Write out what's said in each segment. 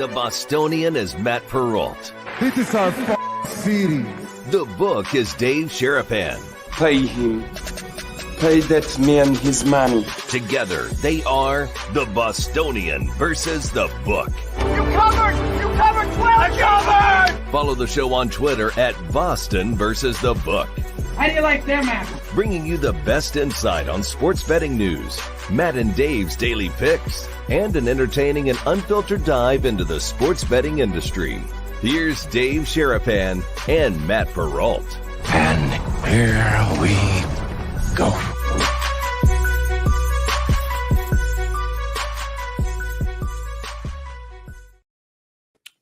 The Bostonian is Matt Perrault. This is our city. The book is Dave Scheierman. Pay him. Pay that man his money. Together, they are the Bostonian versus the book. You covered! You covered 12! Covered! Follow the show on Twitter at Boston versus the book. How do you like them apples? Bringing you the best insight on sports betting news, Matt and Dave's daily picks, and an entertaining and unfiltered dive into the sports betting industry. Here's Dave Scheierman and Matt Perrault. And here we go.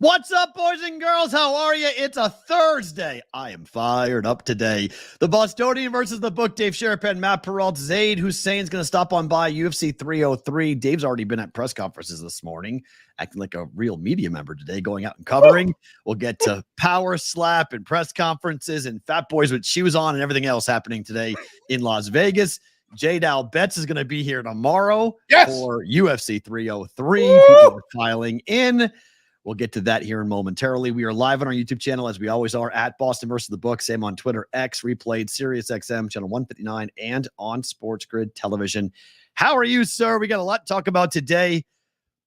What's up, boys and girls? How are you? It's a Thursday. I am fired up today. The Bostonian versus the book. Dave Scheierman, Matt Perrault, Zaid Hussein's going to stop on by UFC 303. Dave's already been at press conferences this morning, acting like a real media member today, going out and covering. We'll get to Power Slap and press conferences and Fat Boys with shoes on and everything else happening today in Las Vegas. J-Dal Betts is going to be here tomorrow for UFC 303. People are filing in. We'll get to that here in momentarily. We are live on our YouTube channel, as we always are, at Boston versus the book. Same on Twitter, X, replayed, Sirius XM, channel 159, and on Sports Grid Television. How are you, sir? We got a lot to talk about today.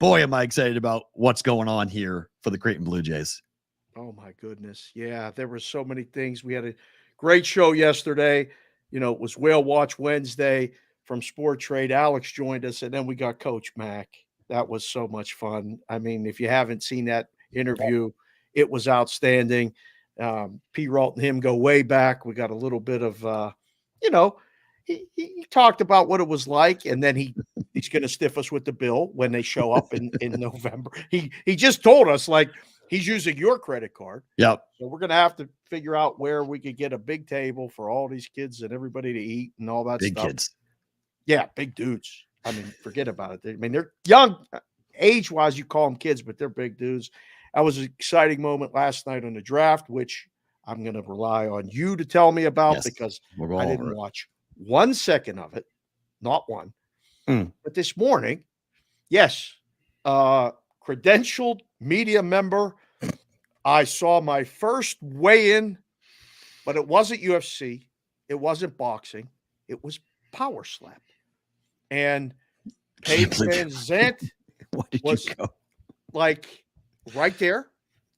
Boy, am I excited about what's going on here for the Creighton Blue Jays. Oh, my goodness. Yeah, there were so many things. We had a great show yesterday. You know, it was Whale Watch Wednesday from Sport Trade. Alex joined us, and then we got Coach Mac. That was so much fun. I mean, if you haven't seen that interview, it was outstanding. Perrault and him go way back. We got a little bit of, he talked about what it was like, and then he's going to stiff us with the bill when they show up in November. He just told us, like, he's using your credit card. Yep. So we're going to have to figure out where we could get a big table for all these kids and everybody to eat and all that Big stuff. kids. Yeah, big dudes. I mean, forget about it. I mean, they're young age-wise. You call them kids, but they're big dudes. That was an exciting moment last night on the draft, which I'm going to rely on you to tell me about because I didn't watch 1 second of it, not one. But this morning, credentialed media member, I saw my first weigh-in, but it wasn't UFC. It wasn't boxing. It was Power Slap. And Paige Van Zandt was like right there.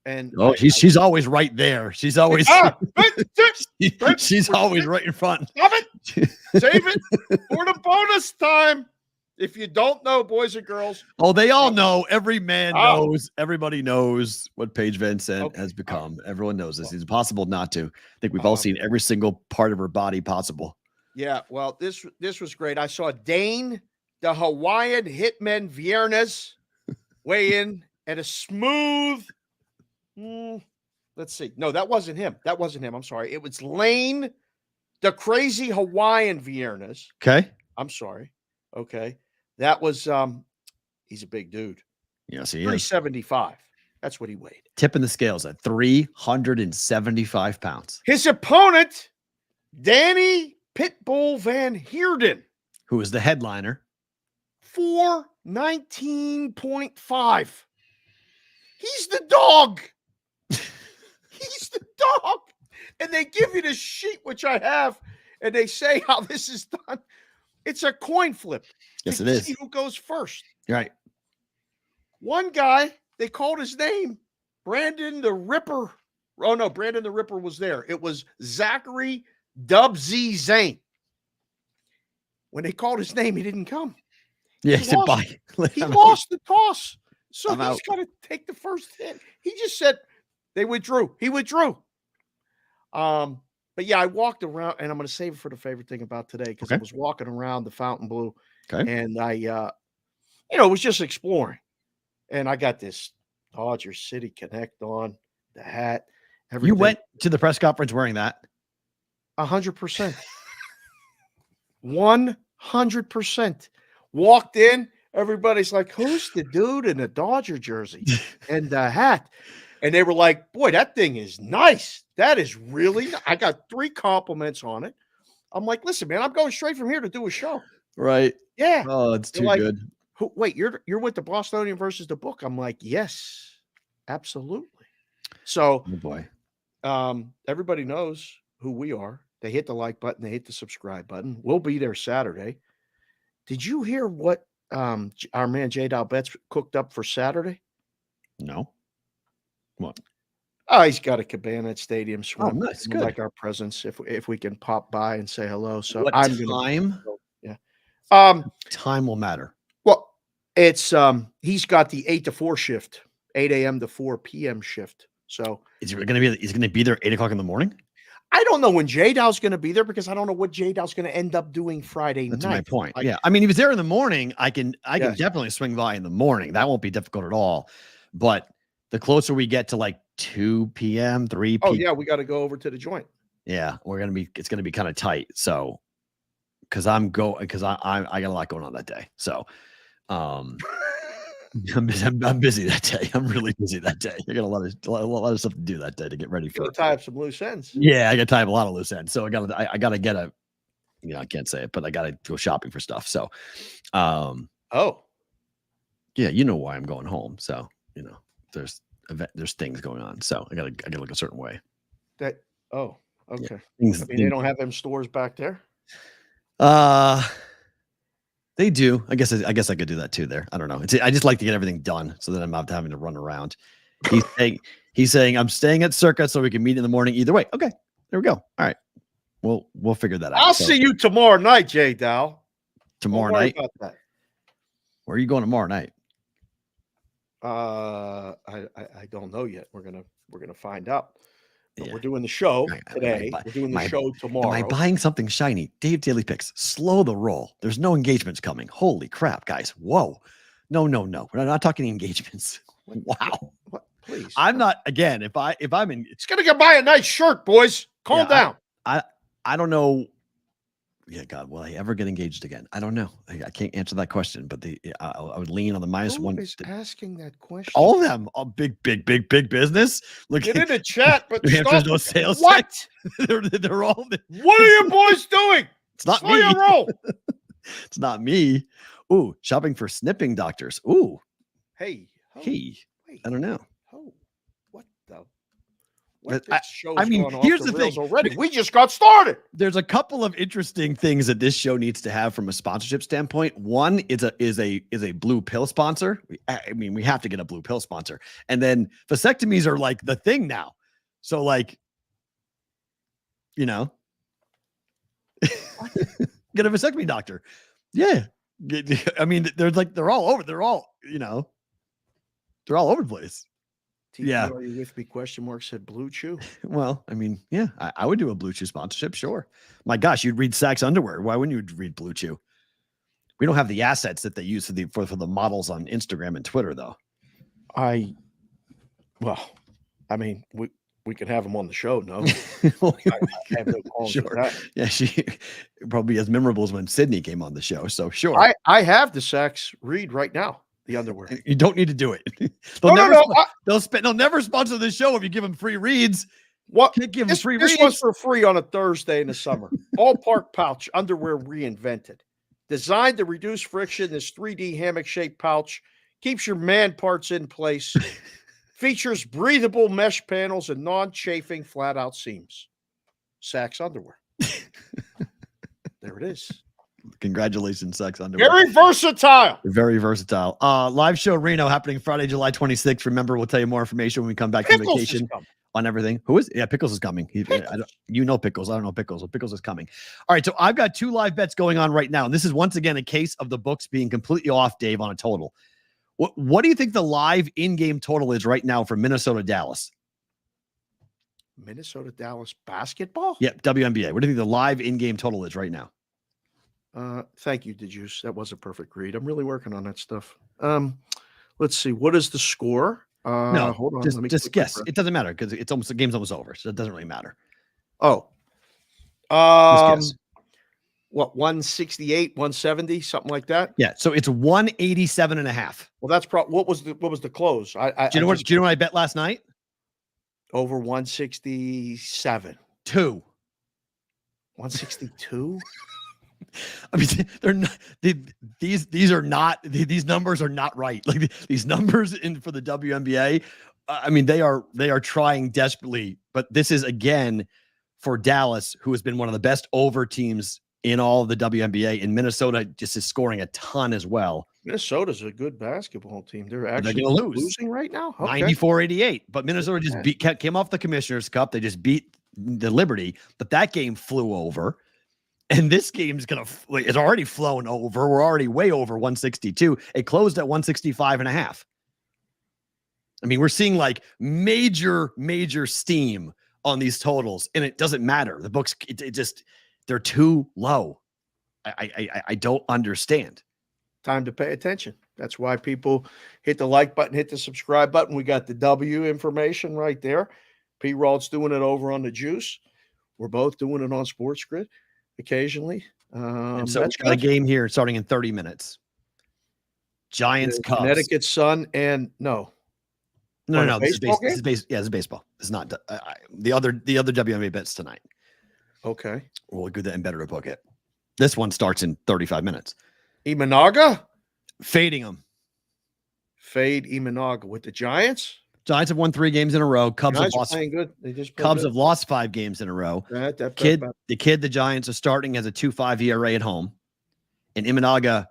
And she's always right there. She's always she's always right in front. Stop it. Save it for the bonus time. If you don't know, boys and girls. Oh, they all know. Every man knows. Everybody knows what Paige Van Zandt has become. Everyone knows this. It's impossible not to. I think we've all seen every single part of her body possible. Yeah, well, this was great. I saw Dane, the Hawaiian Hitman Viernes, weigh in at a smooth. Let's see. No, that wasn't him. I'm sorry. It was Lane, the crazy Hawaiian Viernes. Okay. I'm sorry. Okay. That was he's a big dude. Yes, he is. 375. That's what he weighed. Tipping the scales at 375 pounds. His opponent, Danny Pitbull Van Heerden, who is the headliner, 419.5. He's the dog. He's the dog. And they give you the sheet, which I have, and they say how this is done. It's a coin flip. Yes, it is. See who goes first. You're right. One guy, they called his name Brandon the Ripper. Oh, no, Brandon the Ripper was there. It was Zachary Dub Z Zane. When they called his name, he didn't come. Yeah, he said bye. He lost the toss. So he's got to take the first hit. He just said they withdrew. He withdrew. But yeah, I walked around, and I'm going to save it for the favorite thing about today because I was walking around the Fontainebleau, and I, was just exploring. And I got this Dodger City Connect on, the hat, everything. You went to the press conference wearing that? 100%. 100%. Walked in, everybody's like, who's the dude in the Dodger jersey and the hat? And they were like, boy, that thing is nice. That is really nice. I got 3 compliments on it. I'm like, listen, man, I'm going straight from here to do a show. Right. Yeah. Oh, it's too like, good. Wait, you're with the Bostonian versus the book? I'm like, yes. Absolutely. So, Oh boy. everybody knows who we are. They hit the like button. They hit the subscribe button. We'll be there Saturday. Did you hear what our man J. Dow Betts cooked up for Saturday? No. What? Oh, he's got a cabana at Stadium Swim. Oh, nice. We'd Good. like our presence if we can pop by and say hello. So What I'm time? gonna Time will matter. well, it's he's got the 8 to 4 shift, 8 a.m. to 4 p.m. shift. So Is he gonna be there 8:00 in the morning? I don't know when J Dow's going to be there because I don't know what J Dow's going to end up doing Friday That's night. my point. Like, Yeah. I mean, if he's there in the morning, I can Yes. definitely swing by in the morning. That won't be difficult at all. But the closer we get to like 2 p.m., 3 p.m. Oh yeah, we got to go over to the joint. Yeah, it's gonna be kind of tight. So because I got a lot going on that day. So I'm busy that day. I'm really busy that day. I got a lot of stuff to do that day to get ready for Got to tie up some loose ends. Yeah, I got to tie up a lot of loose ends. So I gotta get a, I can't say it, but I gotta go shopping for stuff. So Oh, yeah, you know why I'm going home. So there's things going on. So I gotta look a certain way. that. Oh, okay. Things, I mean, they don't have them stores back there. They do. I guess I could do that too there. I don't know. I just like to get everything done so that I'm not having to run around. He's saying I'm staying at Circa so we can meet in the morning either way. Okay. There we go. All right. We'll figure that out. I'll see you tomorrow night, J Dow. Tomorrow Don't worry night. about that. Where are you going tomorrow night? I don't know yet. We're gonna find out. But Yeah. we're doing the show I- today. I- We're doing the my- show tomorrow. Am I buying something shiny? Dave Daily Picks. Slow the roll. There's no engagements coming. Holy crap, guys. Whoa. No. We're not talking engagements. Wow. What? Please. I'm not, again, if I'm in, It's gonna get buy a nice shirt, boys. Calm down. I don't know. Yeah, God, will I ever get engaged again? I don't know. I can't answer that question, but I would lean on the minus Who one. is asking that question? All of them, all big business. Look, Get in the chat, but New Hampshire's stop. no sales. What? they're all. What are you boys doing? It's not Slow me. your roll. It's not me. Ooh, shopping for snipping doctors. Ooh, Hey. hey, Wait. I don't know. Oh, what the? But This show's I mean, gone off here's the the rails thing. already. We just got started. There's a couple of interesting things that this show needs to have from a sponsorship standpoint. One is a blue pill sponsor. I mean, we have to get a blue pill sponsor. And then vasectomies are like the thing now. So like, get a vasectomy doctor. Yeah. I mean, they're all over. They're all over the place. Yeah. Are you with me? Question mark said Blue Chew. Well, I mean, yeah, I would do a Blue Chew sponsorship. Sure. My gosh, you'd read Saks underwear. Why wouldn't you read Blue Chew? We don't have the assets that they use for the models on Instagram and Twitter, though. I mean, we could have them on the show. No, Well, I have no qualms with sure. that. Yeah, she probably as memorable as when Sydney came on the show. So sure. I have the Saks read right now. The underwear. You don't need to do it. They'll never sponsor this show if you give them free reads. What? Can't give them This free reads. one's for free on a Thursday in the summer. Ballpark pouch underwear reinvented. Designed to reduce friction, this 3D hammock-shaped pouch keeps your man parts in place. Features breathable mesh panels and non-chafing flat-out seams. Saks underwear. There it is. Congratulations, Saks underwear. Very versatile. Very versatile. Live show Reno happening Friday, July 26th. Remember, we'll tell you more information when we come back from Pickles is vacation coming. on everything. Who is? Yeah, Pickles is coming. Pickles. Pickles. I don't know Pickles. Well, Pickles is coming. All right, so I've got 2 live bets going on right now, and this is once again a case of the books being completely off, Dave, on a total. What do you think the live in-game total is right now for Minnesota Dallas? Minnesota Dallas basketball? Yep, WNBA. What do you think the live in-game total is right now? Thank you, DeJuice. That was a perfect read. I'm really working on that stuff. Let's see. What is the score? No, hold on. Just guess. It doesn't matter because the game's almost over, so it doesn't really matter. Oh, Just guess. what, 168, 170, something like that? Yeah, so it's 187.5. Well, that's what was the close? Do you know what I bet last night? Over 167. 2. 162? I mean, they're not these numbers are not right. Like these numbers for the WNBA I mean, they are trying desperately, but this is again for Dallas, who has been one of the best over teams in all of the WNBA, and Minnesota just is scoring a ton as well. Minnesota's a good basketball team. They're actually going to lose. losing right now. Okay. 94-88, but Minnesota just came off the Commissioner's Cup. They just beat the Liberty, but that game flew over. And this game's it's already flown over. We're already way over 162. It closed at 165.5. I mean, we're seeing like major steam on these totals, and it doesn't matter. The books, they're too low. I don't understand. Time to pay attention. That's why people hit the like button, hit the subscribe button. We got the W information right there. P-Rod's doing it over on the Juice. We're both doing it on Sports Grid occasionally. And so it's got a game here starting in 30 minutes. Giants, Cubs. Connecticut Sun and no. This is baseball. It's not the other WNBA bets tonight. Okay. We'll do that and better to book it. This one starts in 35 minutes. Imanaga? Fading them. Fade Imanaga with the Giants? Giants have won 3 games in a row. Cubs have lost. Playing good. Cubs have lost 5 games in a row. The Giants are starting as a 2.5 ERA at home, and Imanaga,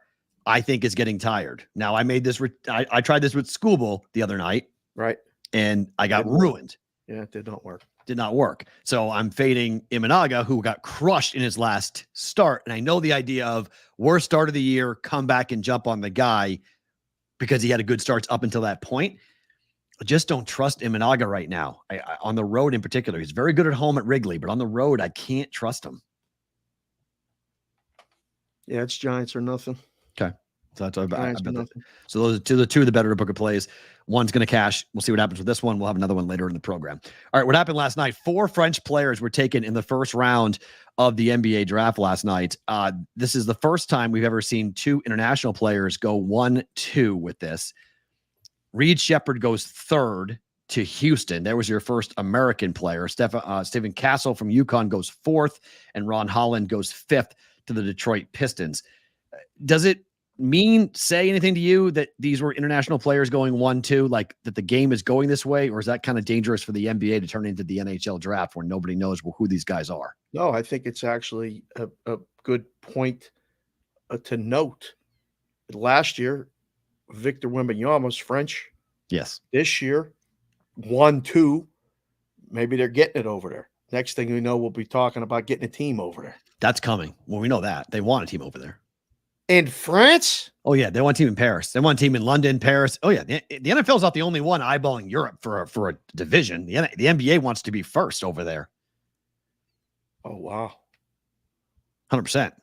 I think, is getting tired. Now, I made this. I tried this with Scooball the other night, right? And I got ruined. Yeah, it did not work. Did not work. So I'm fading Imanaga, who got crushed in his last start. And I know the idea of worst start of the year, come back and jump on the guy because he had a good starts up until that point. I just don't trust Imanaga right now. I on the road in particular. He's very good at home at Wrigley, but on the road, I can't trust him. Yeah, it's Giants or nothing. Okay. So that's about so those are the two of the better to book of plays. One's going to cash. We'll see what happens with this one. We'll have another one later in the program. All right. What happened last night? 4 French players were taken in the first round of the NBA draft last night. This is the first time we've ever seen 2 international players go 1-2 with this. Reed Shepherd goes 3rd to Houston. There was your first American player. Stephen Castle from UConn goes 4th, and Ron Holland goes 5th to the Detroit Pistons. Does it say anything to you that these were international players going 1-2, like that the game is going this way, or is that kind of dangerous for the NBA to turn into the NHL draft where nobody knows who these guys are? No, I think it's actually a good point to note. Last year, Victor Wembanyama was French. Yes. This year, 1-2. Maybe they're getting it over there. Next thing we know, we'll be talking about getting a team over there. That's coming. Well, we know that. They want a team over there. In France? Oh, yeah. They want a team in Paris. They want a team in London, Paris. Oh, yeah. The NFL is not the only one eyeballing Europe for a division. The NBA wants to be first over there. Oh, wow. 100%.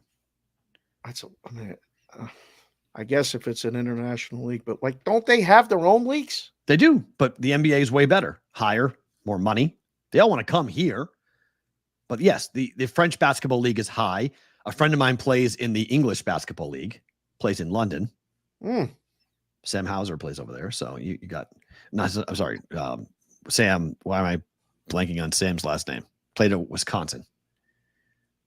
I guess if it's an international league, but don't they have their own leagues? They do, but the NBA is way better. Higher, more money. They all want to come here. But yes, the French basketball league is high. A friend of mine plays in the English basketball league, plays in London. Sam Hauser plays over there. So you got, I'm sorry, Sam, why am I blanking on Sam's last name? Played at Wisconsin.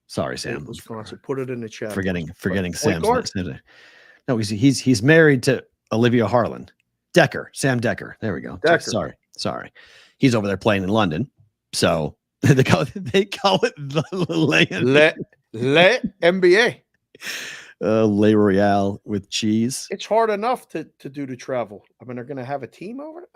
Sorry, Sam. Wisconsin. Put it in the chat. Forgetting Sam's last name. No, he's married to Olivia Harlan. Sam Decker. There we go. Decker. Sorry. He's over there playing in London. So they call it Le NBA. Le Royale with cheese. It's hard enough to do the travel. I mean, they're going to have a team over it?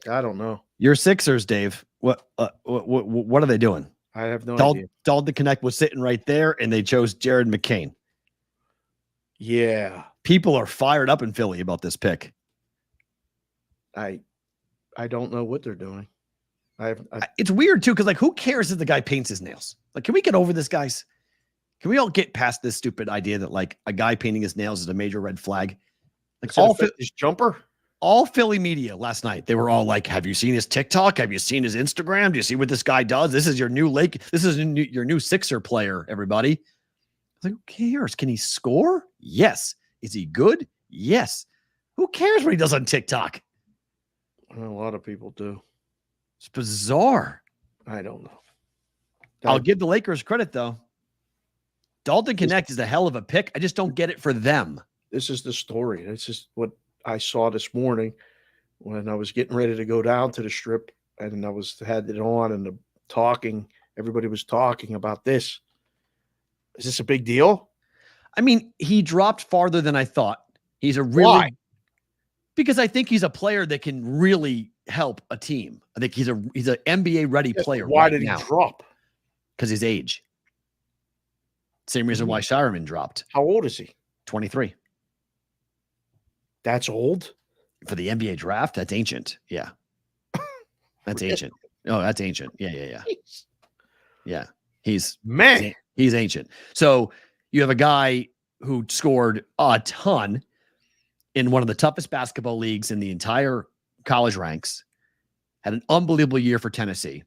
I don't know. Your Sixers, Dave. What are they doing? I have no idea. Dalton Connect was sitting right there, and they chose Jared McCain. Yeah. People are fired up in Philly about this pick. I don't know what they're doing. It's weird, too, because, who cares if the guy paints his nails? Can we get over this, guys? Can we all get past this stupid idea that, a guy painting his nails is a major red flag? His jumper? All Philly media last night, they were all like, have you seen his TikTok? Have you seen his Instagram? Do you see what this guy does? This is your new your new Sixer player, everybody. I was like, who cares? Can he score? Yes. Is he good? Yes. Who cares what he does on TikTok? A lot of people do. It's bizarre. I don't know. I'll give the Lakers credit, though. Dalton Connect is a hell of a pick. I just don't get it for them. This is the story. This is what I saw this morning. when I was getting ready to go down to the strip, and had it on and everybody was talking about this. Is this a big deal? I mean, he dropped farther than I thought. He's a really Why? Because I think he's a player that can really help a team. I think he's an NBA ready player. Why right did he now. drop? Because his age. Same reason why Scheierman dropped. How old is he? 23. That's old? For the NBA draft, that's ancient. Yeah. That's ancient. Oh, that's ancient. Yeah. Yeah. He's ancient. So you have a guy who scored a ton in one of the toughest basketball leagues in the entire college ranks, had an unbelievable year for Tennessee,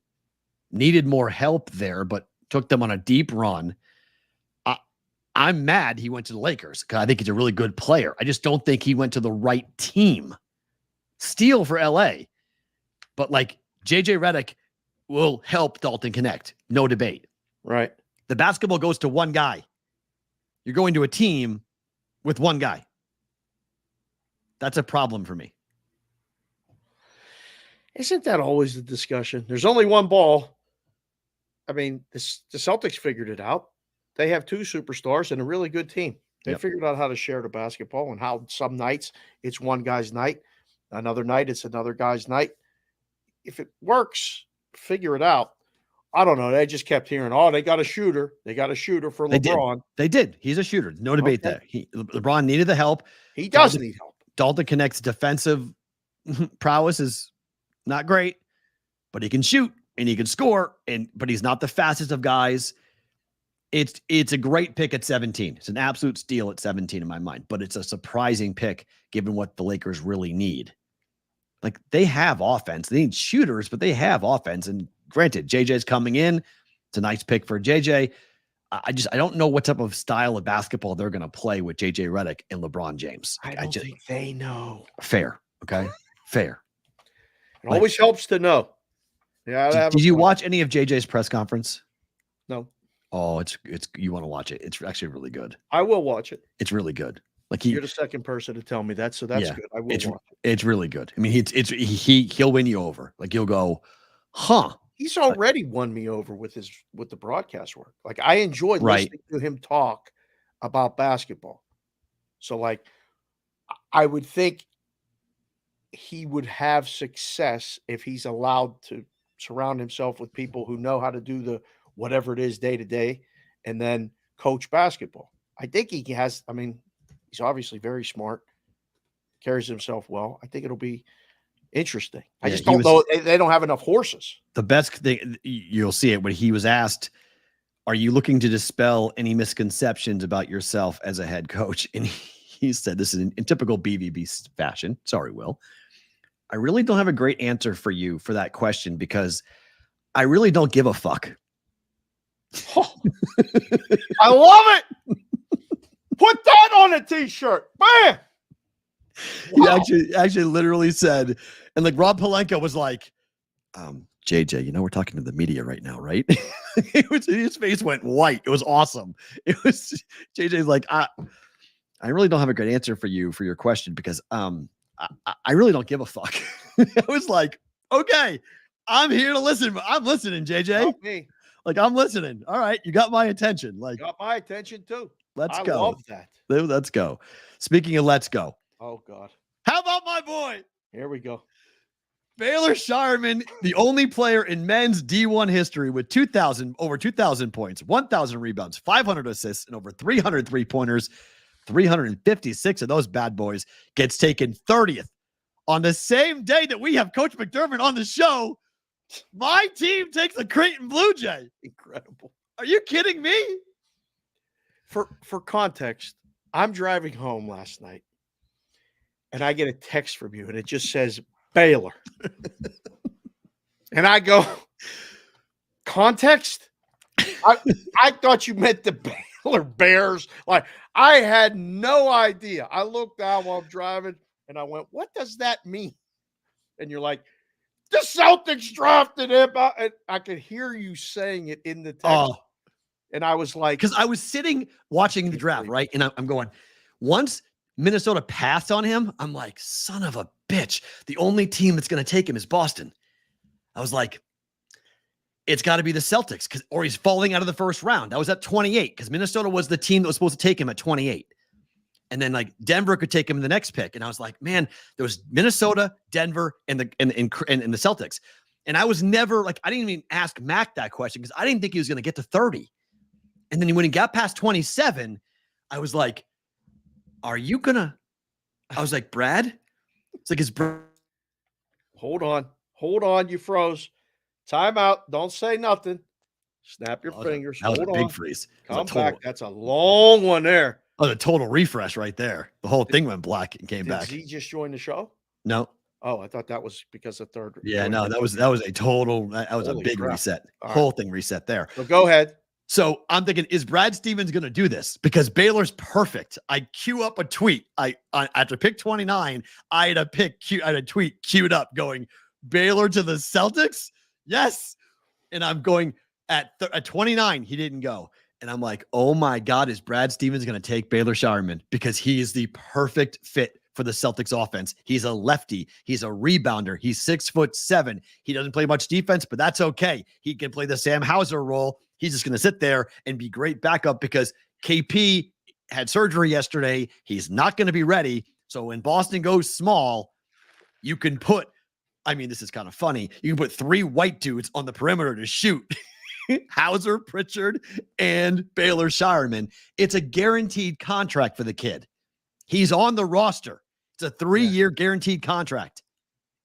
needed more help there, but took them on a deep run. I'm mad he went to the Lakers because I think he's a really good player. I just don't think he went to the right team. Steal for LA. But like JJ Redick will help Dalton connect. No debate. Right. The basketball goes to one guy. You're going to a team with one guy. That's a problem for me. Isn't that always the discussion? There's only one ball. I mean, the Celtics figured it out. They have two superstars and a really good team. They figured out how to share the basketball and how some nights it's one guy's night. Another night it's another guy's night. If it works, figure it out. I don't know. They just kept hearing, they got a shooter. They got a shooter for LeBron. They did. He's a shooter. No debate there. LeBron needed the help. He does need help. Dalton Connect's defensive prowess is not great, but he can shoot and he can score. But he's not the fastest of guys. It's a great pick at 17. It's an absolute steal at 17 in my mind, but it's a surprising pick given what the Lakers really need. Like, they have offense. They need shooters, but they have offense. And granted, JJ's coming in. It's a nice pick for JJ. I don't know what type of style of basketball they're going to play with JJ Redick and LeBron James. I don't think they know. Fair. Okay. Fair. It always helps to know. Yeah. Did you watch any of JJ's press conference? No. Oh, it's you want to watch it. It's actually really good. I will watch it. It's really good. Like you're the second person to tell me that, so that's good. I will watch it. It's really good. I mean, he'll win you over. Like, you'll go, huh? He's already won me over with the broadcast work. Like, I enjoy listening to him talk about basketball. So, like, I would think he would have success if he's allowed to surround himself with people who know how to do the whatever it is day to day and then coach basketball. I think he has. I mean, he's obviously very smart, carries himself well. I think it'll be interesting. I just don't know. They don't have enough horses. The best thing, you'll see it when he was asked, are you looking to dispel any misconceptions about yourself as a head coach? And he said, this is in typical BVB fashion. Sorry, Will. I really don't have a great answer for you for that question because I really don't give a fuck. Oh, I love it. Put that on a t-shirt. Bam. Wow. He actually literally said, and like Rob Pelinka was like, JJ, we're talking to the media right now, right? His face went white. It was awesome. It was JJ's like, I really don't have a great answer for you for your question because I really don't give a fuck. I was like, okay, I'm here to listen. I'm listening, JJ. Not me. Like, I'm listening. All right, you got my attention. Like, got my attention too. Let's I go. love that. Let's go. Speaking of let's go. Oh God. How about my boy? Here we go. Baylor Scheierman, the only player in men's D1 history with over 2,000 points, 1,000 rebounds, 500 assists, and over 300 3-pointers, 356 of those bad boys, gets taken 30th. On the same day that we have Coach McDermott on the show, my team takes the Creighton Blue Jay. Incredible. Are you kidding me? For context, I'm driving home last night, and I get a text from you, and it just says Baylor. And I go, context? I thought you meant the Baylor Bears. Like, I had no idea. I looked down while I'm driving, and I went, what does that mean? And you're like, the Celtics drafted him. And I could hear you saying it in the text. Oh. And I was like, because I was sitting watching the draft, right? And I'm going, once Minnesota passed on him, I'm like, son of a bitch. The only team that's going to take him is Boston. I was like, it's got to be the Celtics or he's falling out of the first round. I was at 28 because Minnesota was the team that was supposed to take him at 28. And then like Denver could take him in the next pick. And I was like, man, there was Minnesota, Denver, and the Celtics. And I was never like, I didn't even ask Mac that question because I didn't think he was going to get to 30. And then when he got past 27, I was like, are you going to, I was like, Brad? It's like, is Brad? Hold on. You froze. Time out. Don't say nothing. Snap your fingers. That was Hold a big on. freeze. Come back. That's a long one there. Oh, the total refresh right there. The whole thing went black and came back. Did he just join the show? No. Oh, I thought that was because of third. Yeah, no, that was a total. That was a big reset. Whole thing reset there. So go ahead. So I'm thinking, is Brad Stevens going to do this? Because Baylor's perfect. I queue up a tweet. After pick 29, I had a tweet queued up going, Baylor to the Celtics? Yes. And I'm going at 29. He didn't go. And I'm like, oh my God, is Brad Stevens going to take Baylor Scheierman? Because he is the perfect fit for the Celtics offense. He's a lefty. He's a rebounder. He's 6'7". He doesn't play much defense, but that's okay. He can play the Sam Hauser role. He's just going to sit there and be great backup because KP had surgery yesterday. He's not going to be ready. So when Boston goes small, you can put, I mean, this is kind of funny. You can put 3 white dudes on the perimeter to shoot. Hauser, Pritchard, and Baylor Scheierman. It's a guaranteed contract for the kid. He's on the roster. It's a 3-year guaranteed contract.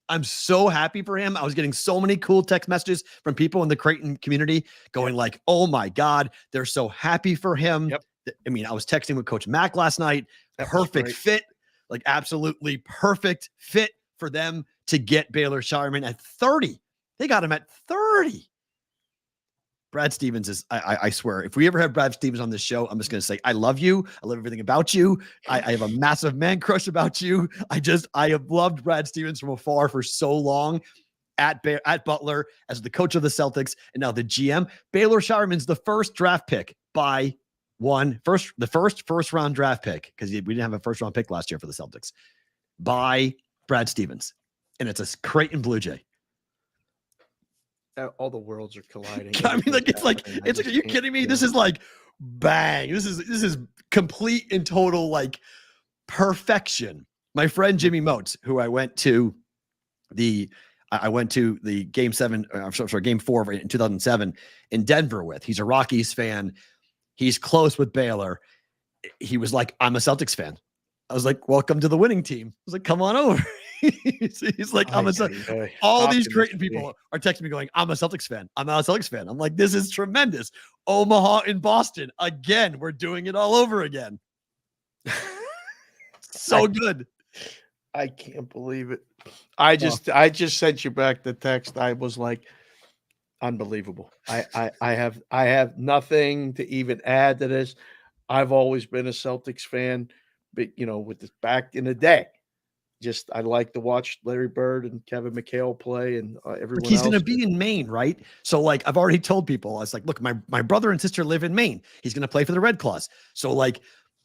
I'm so happy for him. I was getting so many cool text messages from people in the Creighton community going like, oh my God, they're so happy for him. Yep. I mean, I was texting with Coach Mack last night. Perfect fit, like absolutely perfect fit for them to get Baylor Scheierman at 30. They got him at 30. Brad Stevens is, I swear, if we ever have Brad Stevens on this show, I'm just going to say, I love you. I love everything about you. I have a massive man crush about you. I have loved Brad Stevens from afar for so long at Butler as the coach of the Celtics and now the GM. Baylor Scheierman's the first draft pick by the first round draft pick because we didn't have a first round pick last year for the Celtics by Brad Stevens. And it's a Creighton Blue Jay. All the worlds are colliding. I mean, it's like, are you kidding me? This is like bang. This is complete and total like perfection. My friend Jimmy Motes, who I went to the game 4 in 2007 in Denver with. He's a Rockies fan. He's close with Baylor. He was like, I'm a Celtics fan. I was like, welcome to the winning team. I was like, come on over. He's like, all these Creighton people are texting me going, I'm a Celtics fan. I'm not a Celtics fan. I'm like, this is tremendous. Omaha and Boston. Again, we're doing it all over again. So good. I can't believe it. I just sent you back the text. I was like, unbelievable. I have nothing to even add to this. I've always been a Celtics fan, but with this back in the day. Just I like to watch Larry Bird and Kevin McHale play and everyone else. He's going to be in Maine, right? So like I've already told people, I was like, look, my brother and sister live in Maine. He's going to play for the Red Claws. So like,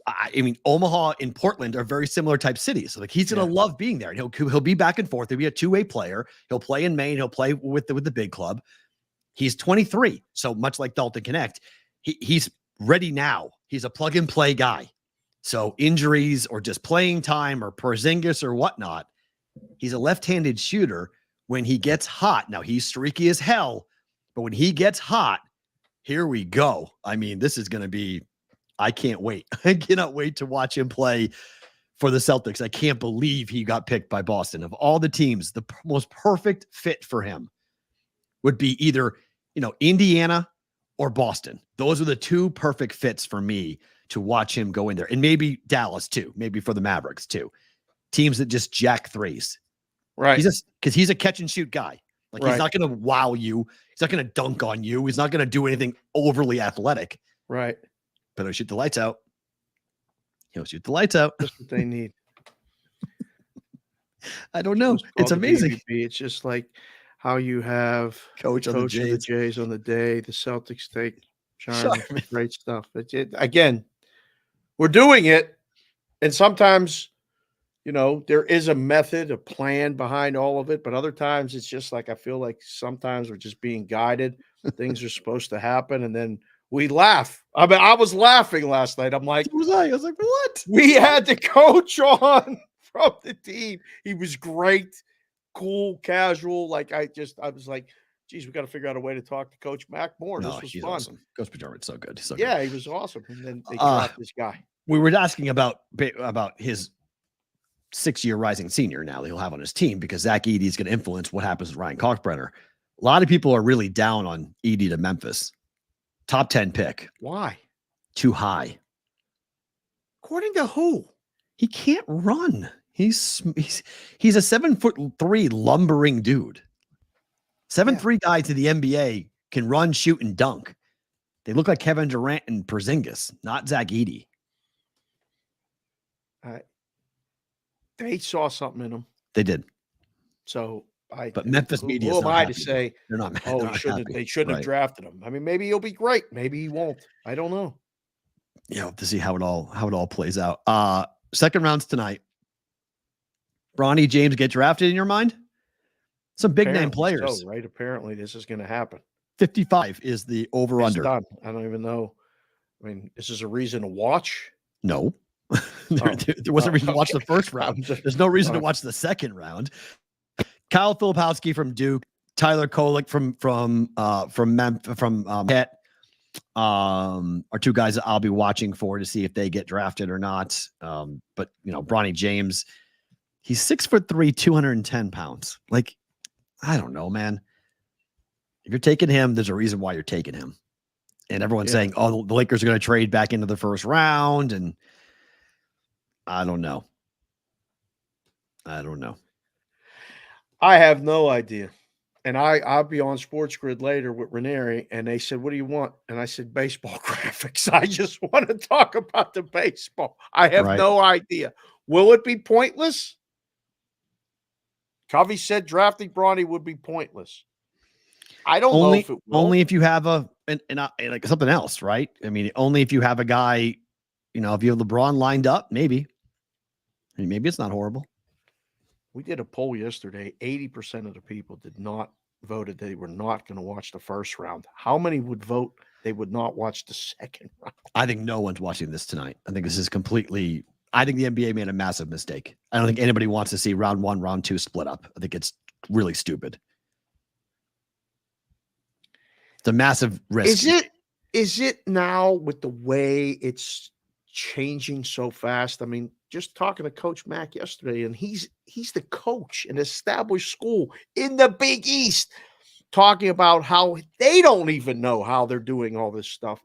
I mean, Omaha and Portland are very similar type cities. So like he's going to love being there. And he'll be back and forth. He'll be a two-way player. He'll play in Maine. He'll play with the big club. He's 23. So much like Dalton Connect, he's ready now. He's a plug and play guy. So injuries or just playing time or Porzingis or whatnot, he's a left-handed shooter. When he gets hot, now he's streaky as hell, but when he gets hot, here we go. I mean, this is going to be, I can't wait. I cannot wait to watch him play for the Celtics. I can't believe he got picked by Boston. Of all the teams, the most perfect fit for him would be either, Indiana or Boston. Those are the two perfect fits for me to watch him go in there. And maybe Dallas too, maybe for the Mavericks too. Teams that just jack threes. Right. Because he's a catch and shoot guy. Like he's not going to wow you. He's not going to dunk on you. He's not going to do anything overly athletic. Right. But he'll shoot the lights out. He'll shoot the lights out. That's what they need. I don't know. It's amazing. It's just like how you have coach of the Jays on the day. The Celtics take Scheierman. Great stuff. Again, we're doing it. And sometimes there is a method, a plan behind all of it, but other times it's just like I feel like sometimes we're just being guided. Things are supposed to happen, and then we laugh. I mean, I was laughing last night. I'm like, What was I? I was like, what? we had the coach on from the team. He was great, cool, casual. Like I was like, geez, we got to figure out a way to talk to Coach Mac more. No, this was he's fun. awesome. Coach McDermott's so good. He's so Yeah, good. he was awesome. And then they dropped this guy. We were asking about his 6-year rising senior now that he'll have on his team because Zach Edey is going to influence what happens with Ryan Kalkbrenner. A lot of people are really down on Edey to Memphis. Top 10 pick. Why? Too high. According to who? He can't run. He's a 7'3" lumbering dude. 7'3" guy to the NBA can run, shoot, and dunk. They look like Kevin Durant and Porzingis, not Zach Edey. They saw something in him. They did. So but Memphis media. Who am I to say? They're not. They shouldn't have drafted him. I mean, maybe he'll be great. Maybe he won't. I don't know. To see how it all plays out. Second rounds tonight. Bronny James get drafted in your mind? Some big name players, so, right? Apparently, this is going to happen. 55 is the over under. I don't even know. I mean, this is a reason to watch. No, there wasn't a reason to watch the first round. There's no reason to watch the second round. Kyle Filipowski from Duke, Tyler Kolek from Pitt are two guys that I'll be watching for to see if they get drafted or not. But Bronny James, he's 6'3", 210 pounds. Like, I don't know, man. If you're taking him, there's a reason why you're taking him. And everyone's saying, oh, the Lakers are going to trade back into the first round. And I don't know. I have no idea. And I'll be on Sports Grid later with Ranieri, and they said, what do you want? And I said, baseball graphics. I just want to talk about the baseball. I have no idea. Will it be pointless? Covey said drafting Bronny would be pointless. I don't know if it will. Only if you have like something else, right? I mean, only if you have a guy, if you have LeBron lined up, maybe. I mean, maybe it's not horrible. We did a poll yesterday. 80% of the people voted they were not going to watch the first round. How many would vote they would not watch the second round? I think no one's watching this tonight. I think this is completely – I think the NBA made a massive mistake. I don't think anybody wants to see round 1, round 2 split up. I think it's really stupid. It's a massive risk. Is it now with the way it's changing so fast? I mean, just talking to Coach Mack yesterday, and he's the coach in an established school in the Big East, talking about how they don't even know how they're doing all this stuff.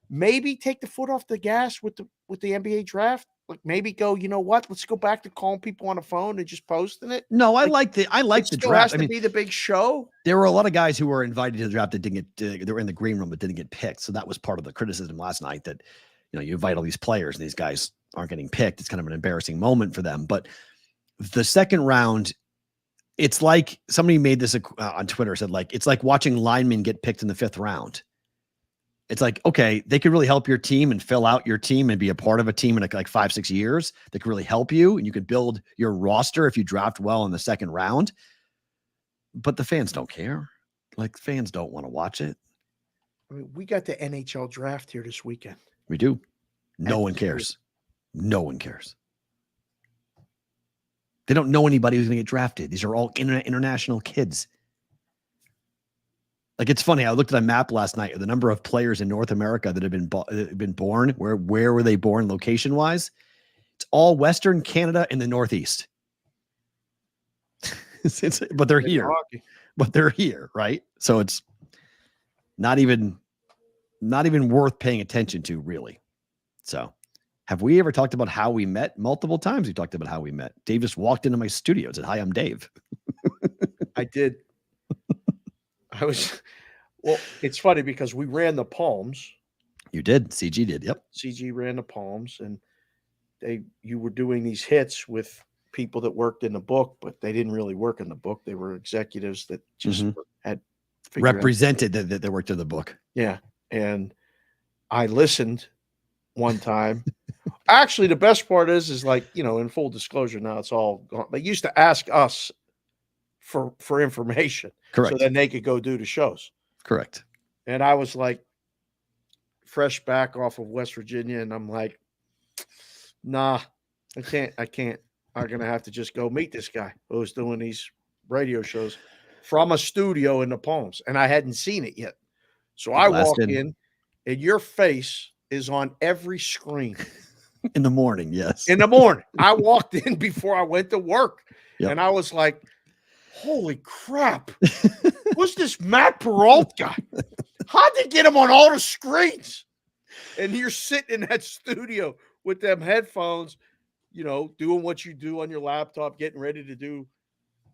Maybe take the foot off the gas with the NBA draft. Like maybe go, you know what? Let's go back to calling people on the phone and just posting it. No, I like the draft. Has to be the big show. There were a lot of guys who were invited to the draft that didn't get. They were in the green room but didn't get picked. So that was part of the criticism last night. That you invite all these players and these guys aren't getting picked. It's kind of an embarrassing moment for them. But the second round, it's like somebody made this on Twitter. Said like it's like watching linemen get picked in the 5th round. It's like, okay, they could really help your team and fill out your team and be a part of a team in like 5-6 years. They could really help you, and you could build your roster if you draft well in the second round. But the fans don't care. Like, fans don't want to watch it. I mean, we got the NHL draft here this weekend. We do. No one cares. No one cares. They don't know anybody who's going to get drafted. These are all international kids. Like, it's funny. I looked at a map last night of the number of players in North America that have been born. Where were they born location wise? It's all Western Canada and the Northeast. But they're here. But they're here, right? So it's not even worth paying attention to, really. So, have we ever talked about how we met? Multiple times we talked about how we met. Dave just walked into my studio and said, "Hi, I'm Dave." I did. Well, it's funny because we ran the Palms. You did. CG did. Yep. CG ran the Palms, and you were doing these hits with people that worked in the book, but they didn't really work in the book. They were executives that just had represented that they worked in the book. Yeah. And I listened one time. Actually, the best part is like, in full disclosure, now it's all gone. They used to ask us for information. Correct. So then they could go do the shows. Correct. And I was like, fresh back off of West Virginia, and I'm like, nah, I can't. I'm going to have to just go meet this guy who's doing these radio shows from a studio in the Palms. And I hadn't seen it yet. So I walk in, and your face is on every screen. In the morning, yes. In the morning. I walked in before I went to work, Yep. and I was like, holy crap. Who's this Matt Peralt guy? How'd they get him on all the screens? And you're sitting in that studio with them headphones, doing what you do on your laptop, getting ready to do.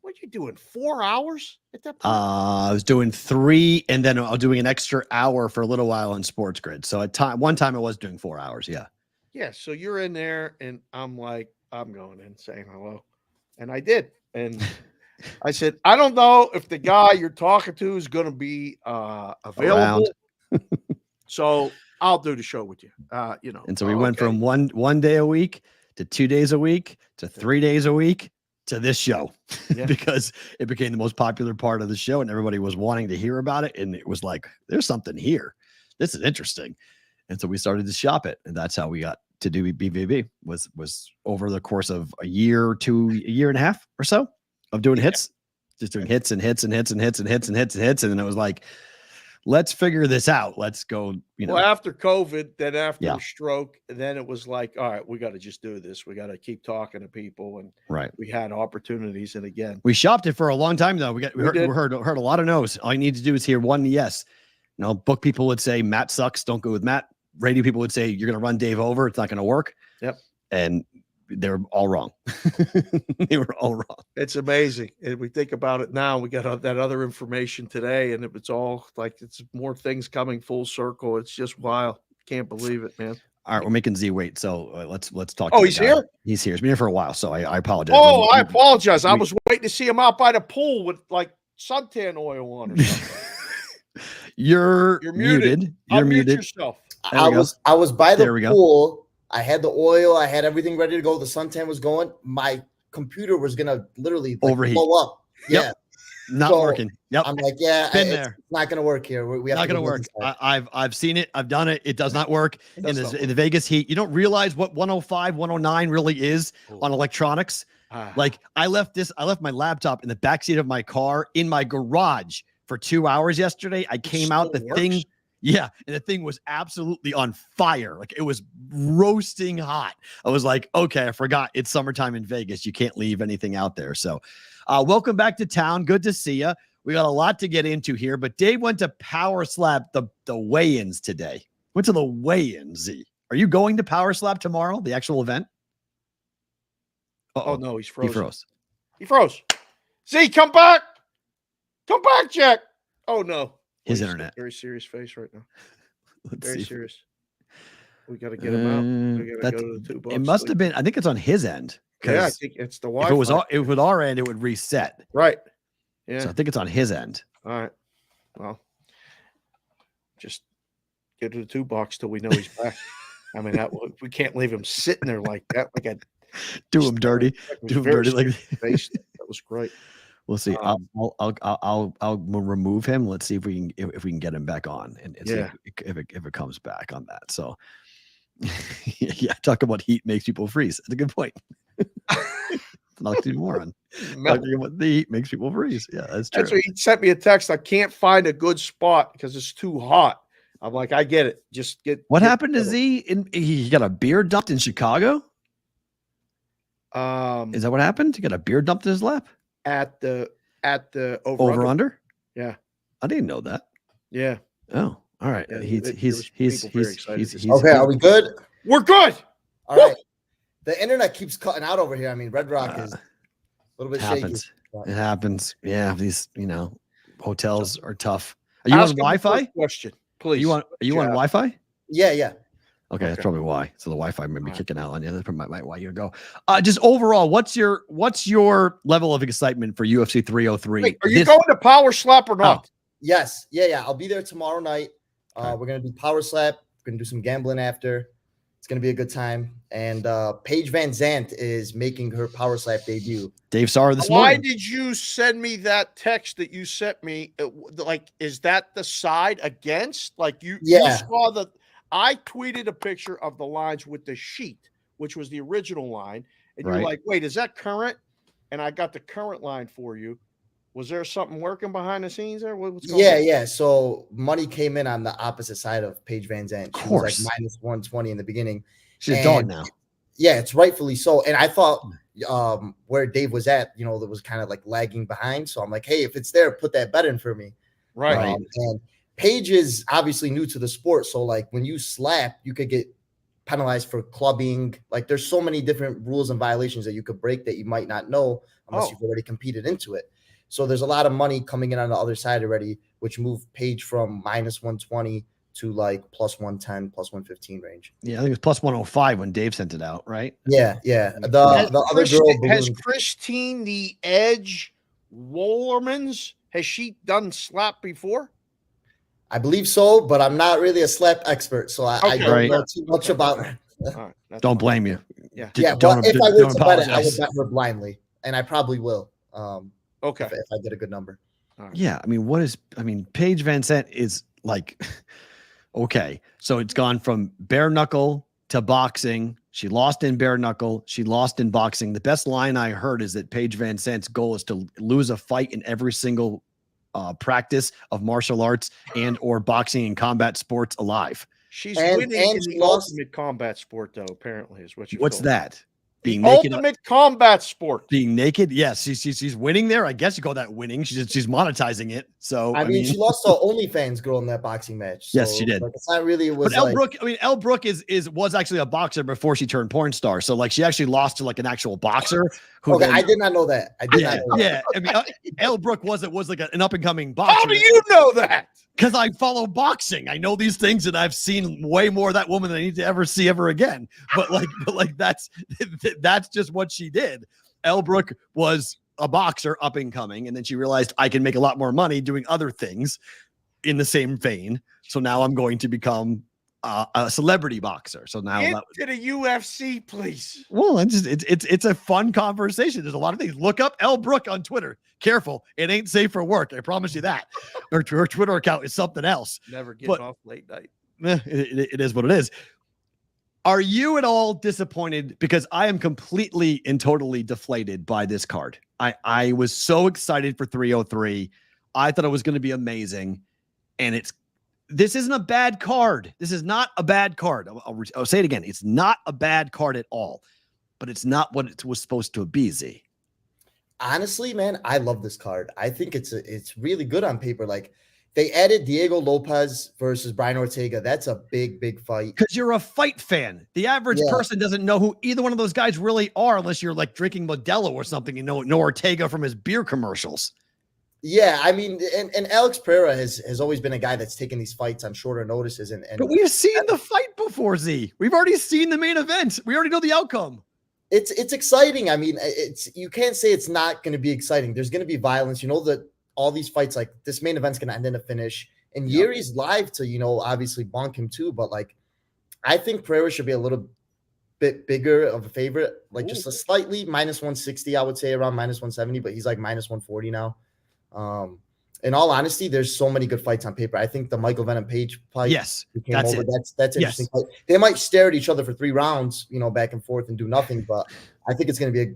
What are you doing? 4 hours at that point? I was doing 3, and then I was doing an extra hour for a little while on Sports Grid. So one time I was doing 4 hours. Yeah. Yeah. So you're in there, and I'm like, I'm going in saying hello. And I did. And I said, I don't know if the guy you're talking to is going to be available. So I'll do the show with you. And so we went from one day a week to 2 days a week to 3 days a week to this show because it became the most popular part of the show, and everybody was wanting to hear about it. And it was like, there's something here. This is interesting. And so we started to shop it, and that's how we got to do BVB. Was over the course of a year to a year and a half or so of doing hits, just doing hits and hits and hits and hits and hits and hits and hits. And then it was like, let's figure this out. Let's go. Well, after COVID, then after a stroke, then it was like, all right, we got to just do this. We got to keep talking to people, and we had opportunities. And again, we shopped it for a long time though. We heard a lot of no's. All you need to do is hear one yes. Book people would say Matt sucks. Don't go with Matt. Radio people would say you're going to run Dave over. It's not going to work. Yep. And they were all wrong. They were all wrong. It's amazing. And we think about it now. We got that other information today, and it's all like, it's more things coming full circle. It's just wild. Can't believe it, man. All right, we're making Z wait. So let's talk. Oh, he's here? He's here. He's been here for a while. So I apologize. Oh, I apologize. I was waiting to see him out by the pool with like suntan oil on or something. You're muted. You're muted. Yourself. I was by the pool. I had the oil. I had everything ready to go. The suntan was going. My computer was gonna literally overheat, blow up. Yep. Yeah, not working. Yep. I'm like, it's not gonna work here. We have not gonna work. I've seen it. I've done it. It does not work in the Vegas heat. You don't realize what 105, 109 really is on electronics. Like I left my laptop in the backseat of my car in my garage for 2 hours yesterday. I came out, the thing. Yeah. And the thing was absolutely on fire. Like it was roasting hot. I was like, okay, I forgot it's summertime in Vegas. You can't leave anything out there. So welcome back to town. Good to see you. We got a lot to get into here, but Dave went to Power Slap the weigh-ins today. Went to the weigh-ins, Z. Are you going to Power Slap tomorrow, the actual event? Oh, no, he's frozen. He froze. Z, come back. Come back, Jack. Oh, no. His internet. Very serious face right now. Very serious. We got to get him out. We got to go to the 2 bucks. It must have been. I think it's on his end. Yeah, I think it's the Wi-Fi. If it was our end, it would reset. Right. Yeah. So I think it's on his end. All right. Well, just get to the 2 bucks till we know he's back. I mean, we can't leave him sitting there like that. Do him dirty. Do him dirty like face. That was great. We'll see. I'll remove him. Let's see if we can get him back on and see if it comes back on that. So yeah, talk about heat makes people freeze. That's a good point. Not too moron. Talking about the heat makes people freeze. Yeah, that's true. That's what he sent me a text. I can't find a good spot because it's too hot. I'm like, I get it. Just get. What happened to Z? He got a beer dumped in Chicago. Is that what happened? He got a beer dumped in his lap at the over under. Yeah, I didn't know that. Yeah. Oh, all right. Yeah, he's okay. Are we good? We're good. All right. The internet keeps cutting out over here. I mean, Red Rock is a little bit shaky. It happens. Yeah, these hotels are tough. Are you on Wi-Fi? Question, please. Are you on Wi-Fi? Yeah. Okay, that's probably why. So the Wi-Fi may be kicking out on you. That's probably why you go. Just overall, what's your level of excitement for UFC 303? Wait, are you going to Power Slap or not? Oh. Yes. Yeah. I'll be there tomorrow night. We're gonna do Power Slap. We're gonna do some gambling after. It's going to be a good time. And Paige Van Zandt is making her power slap debut. Dave saw her this morning. Why did you send me that text that you sent me? Like, is that the side against? Like, you saw the – I tweeted a picture of the lines with the sheet, which was the original line. And you're like, wait, is that current? And I got the current line for you. Was there something working behind the scenes there? What's going on? Yeah. So money came in on the opposite side of Paige Van Zandt. She was like minus 120 in the beginning. She's a dog now. Yeah, it's rightfully so. And I thought where Dave was at, that was kind of like lagging behind. So I'm like, hey, if it's there, put that bet in for me. Right. And Paige is obviously new to the sport. So like when you slap, you could get penalized for clubbing. Like there's so many different rules and violations that you could break that you might not know unless you've already competed into it. So there's a lot of money coming in on the other side already, which moved Paige from minus 120 to like plus 110, plus 115 range. Yeah, I think it was plus 105 when Dave sent it out, right? Yeah. The other girl has Christine the Edge Wollermans, has she done slap before? I believe so, but I'm not really a slap expert, so I don't know too much about her. Don't blame you. Yeah. But if I were to bet it, I would bet her blindly, and I probably will. Okay. If I get a good number. Right. Yeah. Paige Van Zandt is like, okay. So it's gone from bare knuckle to boxing. She lost in bare knuckle. She lost in boxing. The best line I heard is that Paige Van Zandt's goal is to lose a fight in every single practice of martial arts and or boxing and combat sports alive. She's winning in the ultimate combat sport, though, apparently, is what you What's that? Being naked, ultimate combat sport. Being naked, yes, she's winning there. I guess you call that winning. She's monetizing it. So I mean, she lost to OnlyFans girl in that boxing match. So, yes, she did. Like, it's not really. It was but Elle Brooke was actually a boxer before she turned porn star. So like she actually lost to like an actual boxer. I did not know that. I did not know that. I mean, Elle Brooke was like an up and coming boxer. How do you know that? Because I follow boxing. I know these things, and I've seen way more of that woman than I need to ever see ever again. But that's just what she did. Elle Brooke was a boxer up and coming, and then she realized I can make a lot more money doing other things in the same vein. So now I'm going to become a celebrity boxer. So now get to the UFC, please. Well, it's a fun conversation. There's a lot of things. Look up Elle Brooke on Twitter. Careful, it ain't safe for work. I promise you that. Her Twitter account is something else. Never get off late night. It is what it is. Are you at all disappointed? Because I am completely and totally deflated by this card. I was so excited for 303. I thought it was going to be amazing, and this isn't a bad card. This is not a bad card. I'll say it again. It's not a bad card at all, but it's not what it was supposed to be, Z. Honestly, man, I love this card. I think it's really good on paper. Like they added Diego Lopez versus Brian Ortega. That's a big fight. Because you're a fight fan. The average person doesn't know who either one of those guys really are unless you're like drinking Modelo or something. You know Ortega from his beer commercials. Yeah, I mean, and Alex Pereira has always been a guy that's taken these fights on shorter notices. But we've seen the fight before, Z. We've already seen the main event. We already know the outcome. It's exciting. I mean, you can't say it's not going to be exciting. There's going to be violence. You know that all these fights, like this main event's going to end in a finish. And Yuri's live to, obviously bonk him too. But like, I think Pereira should be a little bit bigger of a favorite, like just a slightly minus 160, I would say around minus 170, but he's like minus 140 now. In all honesty, there's so many good fights on paper. I think the Michael Venom Page fight. Yes, that's interesting. Yes. They might stare at each other for 3 rounds, back and forth and do nothing. But I think it's going to be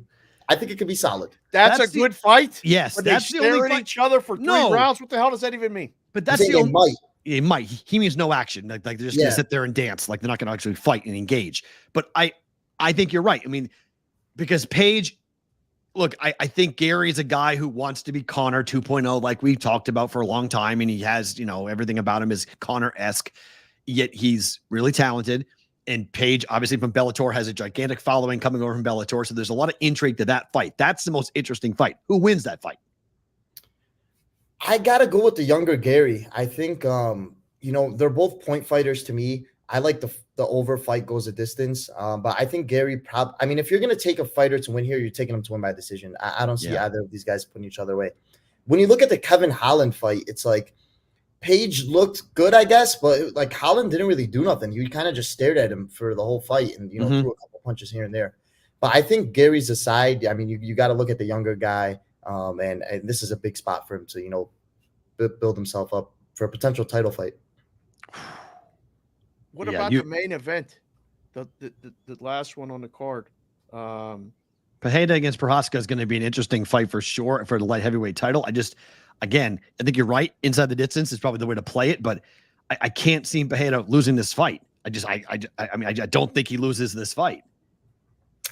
I think it could be solid. That's a good fight. Yes, when that's they stare at each other for 3 rounds. What the hell does that even mean? But that's the only. It might. He means no action. Like they're just going to sit there and dance. Like they're not going to actually fight and engage. But I think you're right. I mean, because Page. Look, I think Gary is a guy who wants to be Conor 2.0, like we've talked about for a long time. And he has, everything about him is Conor-esque, yet he's really talented. And Page, obviously from Bellator, has a gigantic following coming over from Bellator. So there's a lot of intrigue to that fight. That's the most interesting fight. Who wins that fight? I got to go with the younger Gary. I think, they're both point fighters to me. I like the over fight goes a distance. But I think Gary if you're going to take a fighter to win here, you're taking him to win by decision. I don't see either of these guys putting each other away. When you look at the Kevin Holland fight, it's like Page looked good, I guess, but like Holland didn't really do nothing. He kind of just stared at him for the whole fight and, threw a couple punches here and there. But I think Gary's aside. I mean, you got to look at the younger guy, and this is a big spot for him to, build himself up for a potential title fight. What about the main event, the last one on the card? Pereira against Prochazka is going to be an interesting fight for sure for the light heavyweight title. Again, I think you're right. Inside the distance is probably the way to play it, but I can't see Pereira losing this fight. I don't think he loses this fight.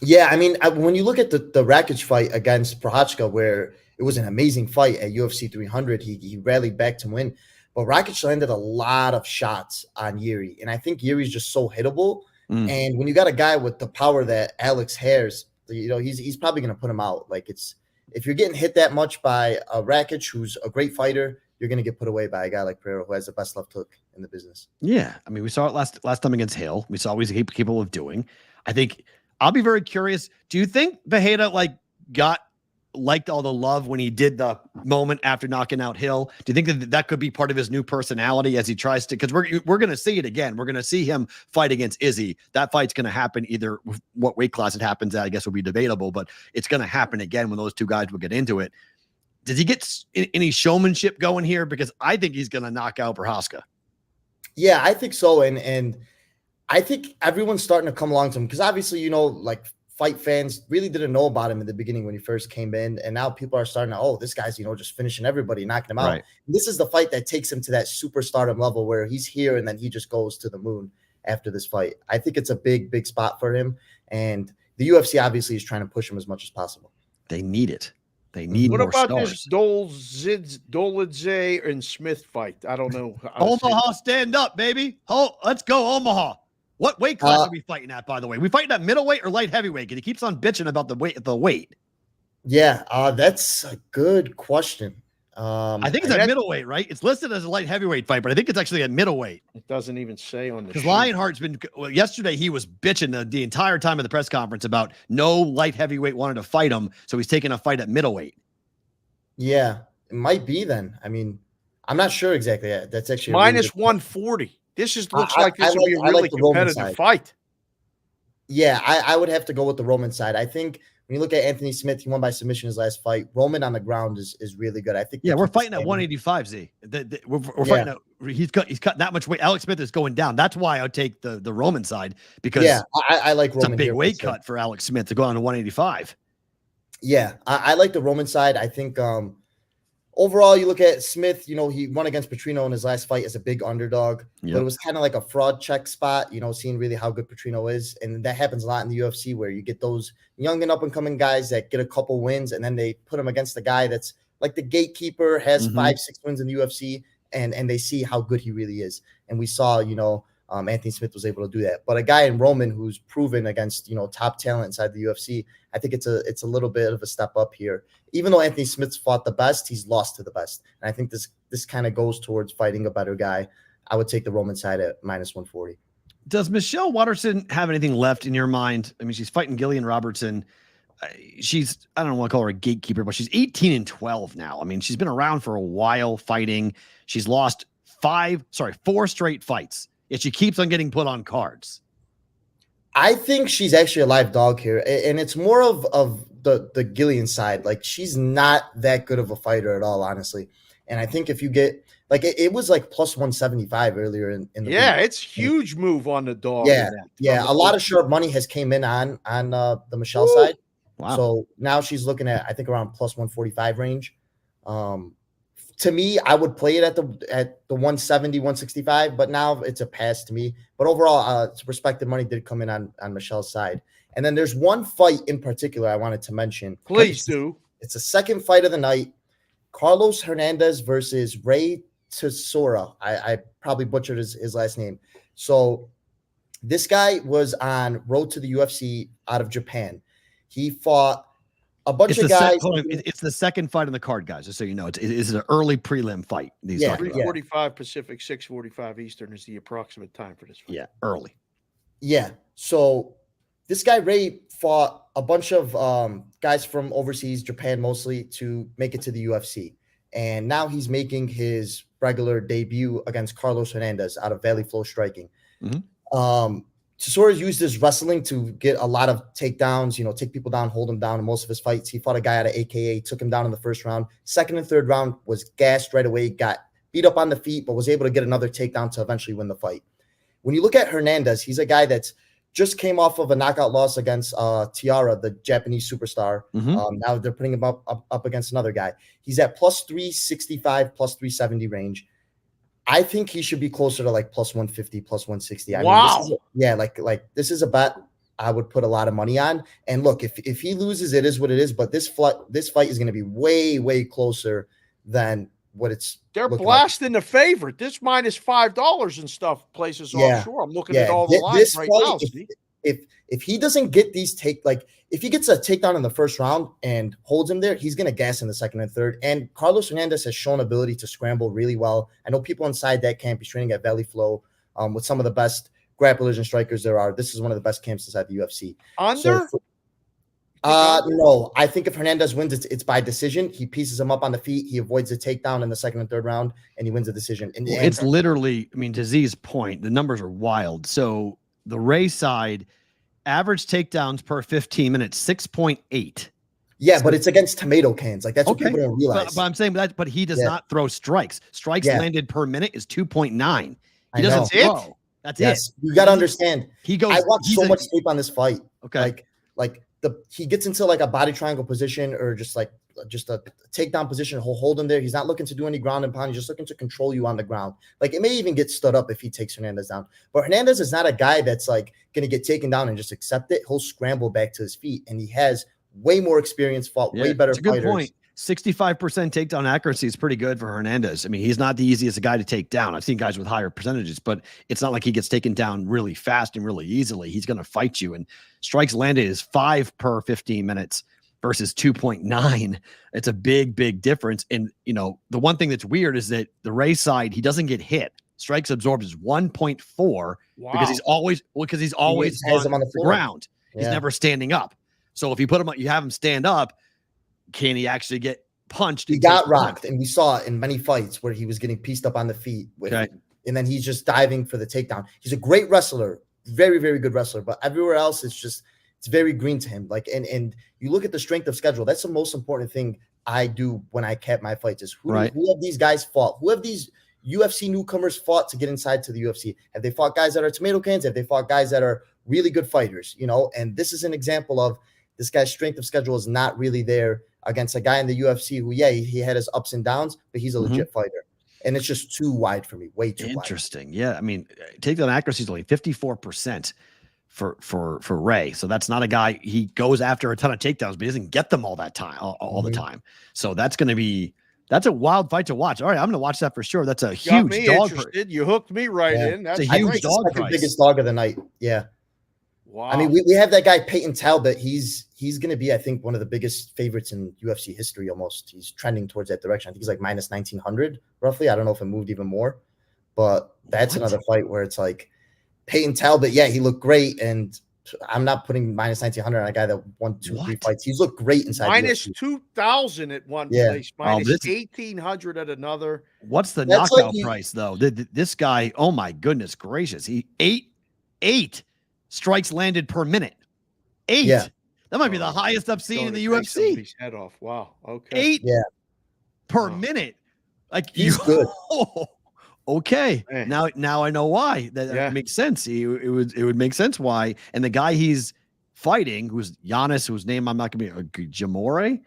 Yeah, I mean, when you look at the Rakic fight against Prochazka, where it was an amazing fight at UFC 300, he rallied back to win, but Rakic landed a lot of shots on Yuri, and I think Yuri's just so hittable. And when you got a guy with the power that Alex has, he's probably going to put him out. Like if you're getting hit that much by a Rakic, who's a great fighter, you're going to get put away by a guy like Pereira, who has the best left hook in the business. Yeah, I mean, we saw it last time against Hale. We saw what he's capable of doing. I think I'll be very curious. Do you think Pereira liked all the love when he did the moment after knocking out Hill? Do you think that could be part of his new personality as he tries to? Because we're going to see it again. We're going to see him fight against Izzy. That fight's going to happen. Either what weight class it happens at, I guess, will be debatable, but it's going to happen again when those two guys will get into it. Does he get any showmanship going here? Because I think he's going to knock out Prochazka. Yeah, I think so, and I think everyone's starting to come along to him because obviously, fight fans really didn't know about him in the beginning when he first came in. And now people are starting to, this guy's, just finishing everybody, knocking him out. Right. This is the fight that takes him to that superstardom level where he's here and then he just goes to the moon after this fight. I think it's a big, big spot for him. And the UFC obviously is trying to push him as much as possible. They need it. They need what more about stars. This Dolidze and Smith fight? I don't know. Omaha, stand up, baby. Let's go, Omaha. What weight class are we fighting at, by the way? We fighting at middleweight or light heavyweight? Because he keeps on bitching about the weight. Yeah, that's a good question. I think it's at middleweight, right? It's listed as a light heavyweight fight, but I think it's actually at middleweight. It doesn't even say on the because Lionheart's been yesterday. He was bitching the entire time of the press conference about no light heavyweight wanted to fight him, so he's taking a fight at middleweight. Yeah, it might be then. I mean, I'm not sure exactly. That's actually minus 140. This looks like this would be a really competitive fight. Yeah, I would have to go with the Roman side. I think when you look at Anthony Smith, he won by submission his last fight. Roman on the ground is really good. I think. Yeah, we're fighting at 185. Z. We're fighting at. He's cut that much weight. Alex Smith is going down. That's why I would take the Roman side because I like Roman. It's a big weight cut for Alex Smith to go on to 185. Yeah, I like the Roman side. I think overall, you look at Smith, he won against Petrino in his last fight as a big underdog, but it was kind of like a fraud check spot, seeing really how good Petrino is. And that happens a lot in the UFC where you get those young and up and coming guys that get a couple wins and then they put them against the guy that's like the gatekeeper, has 5-6 wins in the UFC, and they see how good he really is. And we saw, Anthony Smith was able to do that. But a guy in Roman who's proven against, top talent inside the UFC, I think it's a little bit of a step up here. Even though Anthony Smith's fought the best, he's lost to the best. And I think this kind of goes towards fighting a better guy. I would take the Roman side at minus 140. Does Michelle Watterson have anything left in your mind? I mean, she's fighting Gillian Robertson. I don't want to call her a gatekeeper, but she's 18-12 now. I mean, she's been around for a while fighting. She's lost 4 straight fights. Yet she keeps on getting put on cards. I think she's actually a live dog here. And it's more of the Gillian side. Like, she's not that good of a fighter at all, honestly. And I think if you get it was like plus 175 earlier in the week. It's huge move on the dog. Yeah. A lot of sharp money has came in on the Michelle side. Wow. So now she's looking at, I think, around plus 145 range. To me, I would play it at the 170, 165, but now it's a pass to me. But overall, respected money did come in on Michelle's side. And then there's one fight in particular I wanted to mention. Please do. It's the second fight of the night. Carlos Hernandez versus Ray Tesora. I probably butchered his last name. So this guy was on road to the UFC out of Japan. He fought a bunch of guys. It's the second fight on the card, guys. Just so you know, it's an early prelim fight. 3:45 Pacific, 6:45 Eastern is the approximate time for this fight. Yeah, early. Yeah. So this guy Ray fought a bunch of guys from overseas, Japan mostly, to make it to the UFC. and now he's making his regular debut against Carlos Hernandez out of Valley Flow Striking. Tesora's used his wrestling to get a lot of takedowns, take people down, hold them down in most of his fights. He fought a guy out of AKA, took him down in the first round. Second and third round was gassed right away, got beat up on the feet, but was able to get another takedown to eventually win the fight. When you look at Hernandez, he's a guy that's just came off of a knockout loss against Tiara, the Japanese superstar. Now they're putting him up against another guy. He's at plus 365, plus 370 range. I think he should be closer to like plus 150, plus 160. Wow. This is a bet I would put a lot of money on. And look, if he loses, it is what it is. But this fight is going to be way, way closer than what it's. They're blasting the favorite. This minus $5 and stuff places offshore. I'm looking at all the lines right now. If he doesn't get these if he gets a takedown in the first round and holds him there, he's going to gas in the second and third. And Carlos Hernandez has shown ability to scramble really well. I know people inside that camp. He's training at Valley Flow with some of the best grapplers and strikers there are. This is one of the best camps inside the UFC. No, I think if Hernandez wins, it's by decision. He pieces him up on the feet. He avoids the takedown in the second and third round, and he wins the decision. It's literally, to Z's point, the numbers are wild. So the Ray side, average takedowns per 15 minutes, 6.8. Yeah, but it's against tomato cans. Like, that's what people don't realize. But I'm saying but he does not throw strikes. Strikes landed per minute is 2.9. He doesn't throw. That's it. You got to understand. I watched so much tape on this fight. Okay. He gets into like a body triangle position or just a takedown position. He'll hold him there. He's not looking to do any ground and pound. He's just looking to control you on the ground. Like, it may even get stood up if he takes Hernandez down. But Hernandez is not a guy that's like going to get taken down and just accept it. He'll scramble back to his feet, and he has way more experience, fought way better fighters. Good point. 65% takedown accuracy is pretty good for Hernandez. He's not the easiest guy to take down. I've seen guys with higher percentages, but it's not like he gets taken down really fast and really easily. He's going to fight you. And strikes landed is 5 per 15 minutes versus 2.9. It's a big, big difference. And, the one thing that's weird is that the Ray side, he doesn't get hit. Strikes absorbed is 1.4 because he's always on the ground. He's never standing up. So if you put him, you have him stand up, can he actually get punched? He got rocked, and we saw it in many fights where he was getting pieced up on the feet. And then he's just diving for the takedown. He's a great wrestler, very, very good wrestler, but everywhere else it's very green to him. And you look at the strength of schedule. That's the most important thing I do when I cap my fights is who have these guys fought? Who have these UFC newcomers fought to get inside to the UFC? Have they fought guys that are tomato cans? Have they fought guys that are really good fighters? And this is an example of this guy's strength of schedule is not really there against a guy in the UFC who, he had his ups and downs, but he's a legit fighter. And it's just too wide for me, way too wide. Interesting. Yeah, takedown accuracy is only 54% for Ray. So that's not a guy, he goes after a ton of takedowns, but he doesn't get them all that time, all the time. So that's a wild fight to watch. All right, I'm going to watch that for sure. That's a huge dog. You hooked me in. That's a huge dog price. The biggest dog of the night. Yeah. Wow. We have that guy, Peyton Talbot. He's going to be, I think, one of the biggest favorites in UFC history almost. He's trending towards that direction. I think he's like minus 1,900 roughly. I don't know if it moved even more. But that's another fight where it's like Peyton Talbot, he looked great. And I'm not putting minus 1,900 on a guy that won 2-3 fights. He's looked great inside. Minus 2,000 at one place. Minus 1,800 at another. What's the knockout price, though? This guy, oh my goodness gracious. He eight strikes landed per minute. 8. Yeah. That might be the highest I've seen in the UFC. His head off. Wow. Okay. 8 per minute. Like, he's good. Okay. Man. Now I know why. That makes sense. It would make sense why. And the guy he's fighting, who's Giannis, whose name I'm not going to be, Jamore,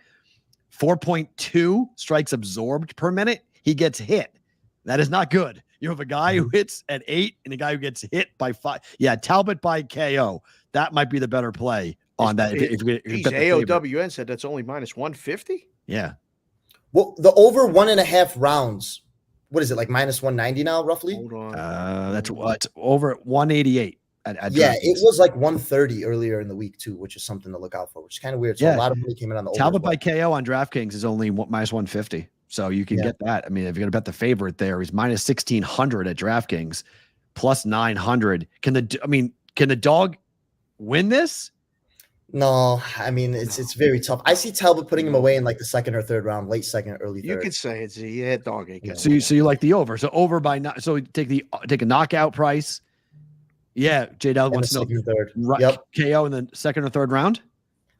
4.2 strikes absorbed per minute. He gets hit. That is not good. You have a guy who hits at 8 and a guy who gets hit by 5. Yeah, Talbot by KO. That might be the better play on that. AOWN said that's only minus 150. Yeah. Well, the over 1.5 rounds. What is it, like minus 190 now, roughly? Hold on. That's what over 188. It was like 130 earlier in the week too, which is something to look out for, which is kind of weird. So a lot of money came in on the Talbot by KO on DraftKings is only minus 150. So you can get that. If you're going to bet the favorite there, he's minus 1,600 at DraftKings, plus 900. Can the dog win this? No, I mean it's very tough. I see Talbot putting him away in like the second or third round, late second, early third. You could say it's a dog ate. So you like the over? So over by so take a knockout price. Yeah, J Dowd wants to know second, third. Yep. KO in the second or third round.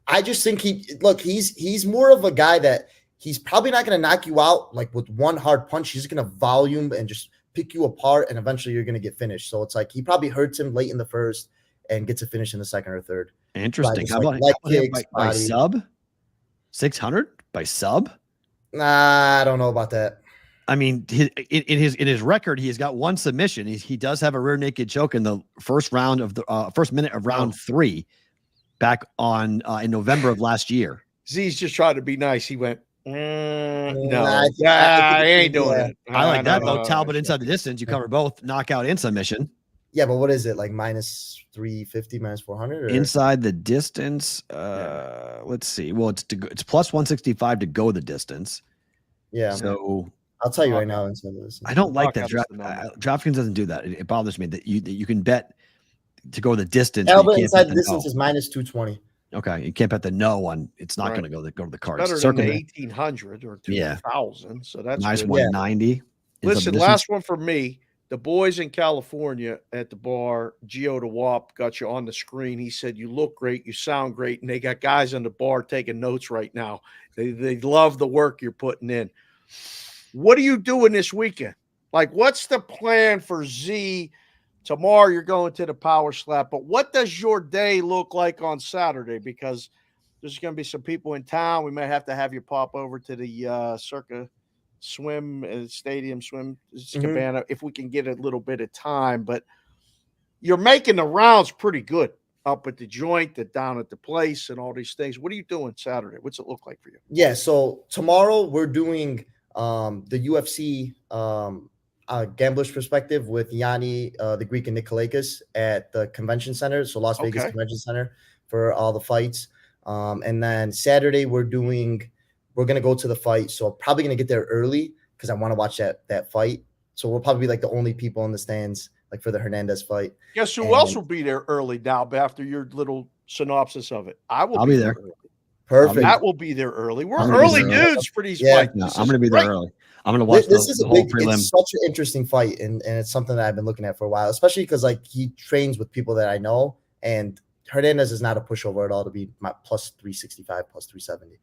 I just think he's more of a guy that he's probably not going to knock you out like with one hard punch. He's going to volume and just pick you apart, and eventually you're going to get finished. So it's like he probably hurts him late in the first and gets a finish in the second or third. Interesting. How about by sub? 600 by sub? Nah, I don't know about that. I mean, in his record, he has got one submission. He does have a rear naked choke in the first round of the first minute of round 3, back on in November of last year. Z's just trying to be nice. He went, no, I ain't doing it. I like that though. Talbot inside the distance. You cover both knockout and submission. Yeah, but what is it like? Minus 350, minus 400? Inside the distance. Let's see. Well, it's plus 165 to go the distance. Yeah. So I'll tell you right now. Inside the distance. I don't like that. DraftKings doesn't do that. It bothers me that you can bet to go the distance. Talbot inside the distance is minus 220. Okay, you can't bet the no one. It's not going to go to the cards. Better than 1800 or 2000. So that's minus 190. Listen, last one for me. The boys in California at the bar, Gio DeWap got you on the screen. He said, you look great, you sound great, and they got guys in the bar taking notes right now. They love the work you're putting in. What are you doing this weekend? Like, what's the plan for Z? Tomorrow you're going to the Power Slap, but what does your day look like on Saturday? Because there's going to be some people in town. We may have to have you pop over to the Circa Swim Stadium Swim Cabana if we can get a little bit of time. But you're making the rounds pretty good up at the joint, down at the place, and all these things. What are you doing Saturday? What's it look like for you? Yeah, so tomorrow we're doing the UFC Gambler's Perspective with Yanni, the Greek, and Nikolakis at the convention center, so Las Vegas Convention Center, for all the fights. And then Saturday we're going to go to the fight, so I'm probably going to get there early because I want to watch that fight. So we'll probably be like the only people in the stands, like for the Hernandez fight. Guess who else will be there early now after your little synopsis of it? I'll be there. Early. Perfect. That will be there early. We're early dudes for these fights. No, I'm going to be there early. I'm going to watch this the whole prelim. It's such an interesting fight, and it's something that I've been looking at for a while, especially because like he trains with people that I know, and Hernandez is not a pushover at all to be my plus 365, plus 370.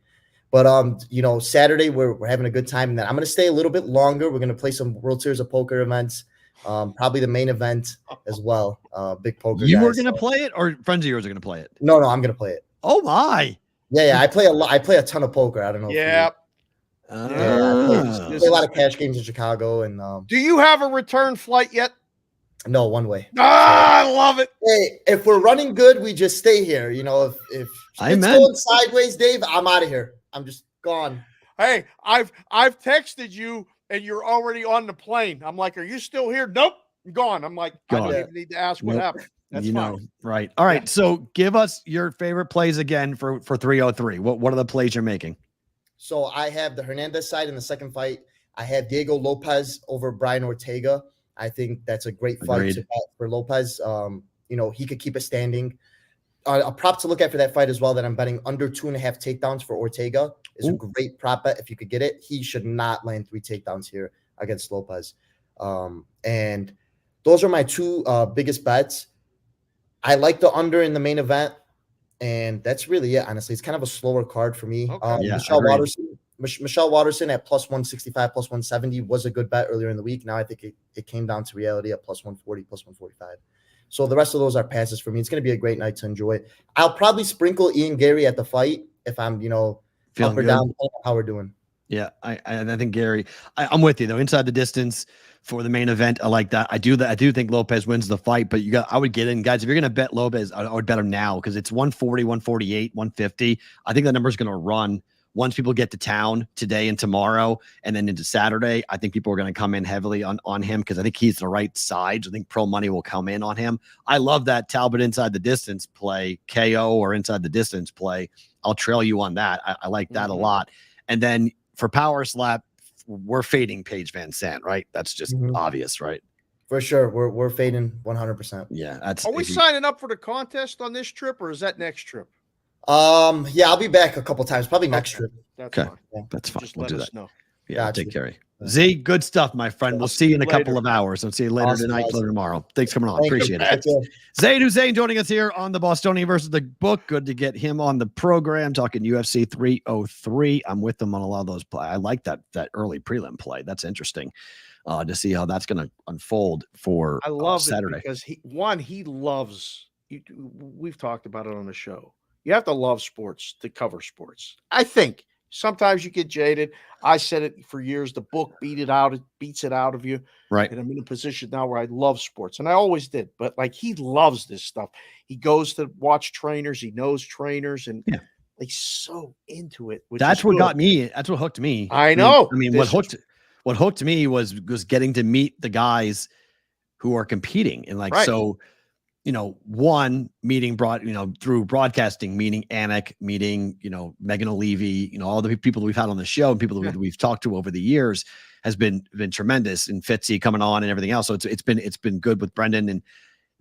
But Saturday we're having a good time, and then I'm going to stay a little bit longer. We're going to play some World Series of Poker events, probably the main event as well. Big poker. You were going to play it, or friends of yours are going to play it? No, I'm going to play it. Oh my! Yeah. I play a lot. I play a ton of poker. I don't know. Yeah. I play a lot of cash games in Chicago, and do you have a return flight yet? No, one way. I love it. Hey, if we're running good, we just stay here. If it's going sideways, Dave, I'm out of here. I'm just gone. Hey, I've texted you and you're already on the plane. I'm like, are you still here? Nope, I'm gone. I'm like, I don't even need to ask what happened. That's fine. Right. All right. So give us your favorite plays again for 303. What are the plays you're making? So I have the Hernandez side in the second fight. I have Diego Lopez over Brian Ortega. I think that's a great fight for Lopez. He could keep it standing. A prop to look at for that fight as well that I'm betting under 2.5 takedowns for Ortega is a great prop bet if you could get it. He should not land 3 takedowns here against Lopez. And those are my two biggest bets. I like the under in the main event, and that's really it, honestly. It's kind of a slower card for me. Michelle Watterson at plus 165, plus 170 was a good bet earlier in the week. Now I think it came down to reality at plus 140, plus 145. So the rest of those are passes for me. It's going to be a great night to enjoy. I'll probably sprinkle Ian Gary at the fight if I'm, feeling up or down, how we're doing. Yeah, I think Gary. I'm with you though. Inside the distance for the main event, I like that. I do think Lopez wins the fight, but I would get in, guys. If you're going to bet Lopez, I would bet him now because it's 140, 148, 150. I think that number is going to run once people get to town today and tomorrow, and then into Saturday. I think people are going to come in heavily on him because I think he's the right side. I think pro money will come in on him. I love that Talbot inside the distance play, KO or inside the distance play. I'll trail you on that. I like that a lot. And then for Power Slap, we're fading Paige Van Sant, right? That's just obvious, right? For sure. We're fading 100%. Yeah. Are we signing up for the contest on this trip, or is that next trip? Yeah, I'll be back a couple times, probably next trip. That's Okay. fine. Yeah. That's fine. Just We'll let do us that. know. Yeah, I'll Gotcha. take care of you. Z, good stuff, my friend. We'll see you in a couple of hours. I'll see you later Awesome, tonight, guys. later tomorrow. Thanks for coming on. Thank you. Appreciate it. Take care. Zayd Hussein joining us here on the Bostonian versus the book. Good to get him on the program, talking UFC 303. I'm with him on a lot of those play. I like that early prelim play. That's interesting to see how that's going to unfold for I love Saturday. it because he loves. We've talked about it on the show. You have to love sports to cover sports. I think sometimes you get jaded. I said it for years. The book beats it out of you. Right. And I'm in a position now where I love sports, and I always did. But like, he loves this stuff. He goes to watch trainers. He knows trainers, and he's so into it. That's what got me. That's what hooked me. I know. I mean, what hooked me was getting to meet the guys who are competing, and like so. One meeting through broadcasting, meeting Anik, meeting, Megan O'Leary, all the people that we've had on the show and people that we've talked to over the years has been tremendous, and Fitzy coming on and everything else. So it's been good with Brendan. And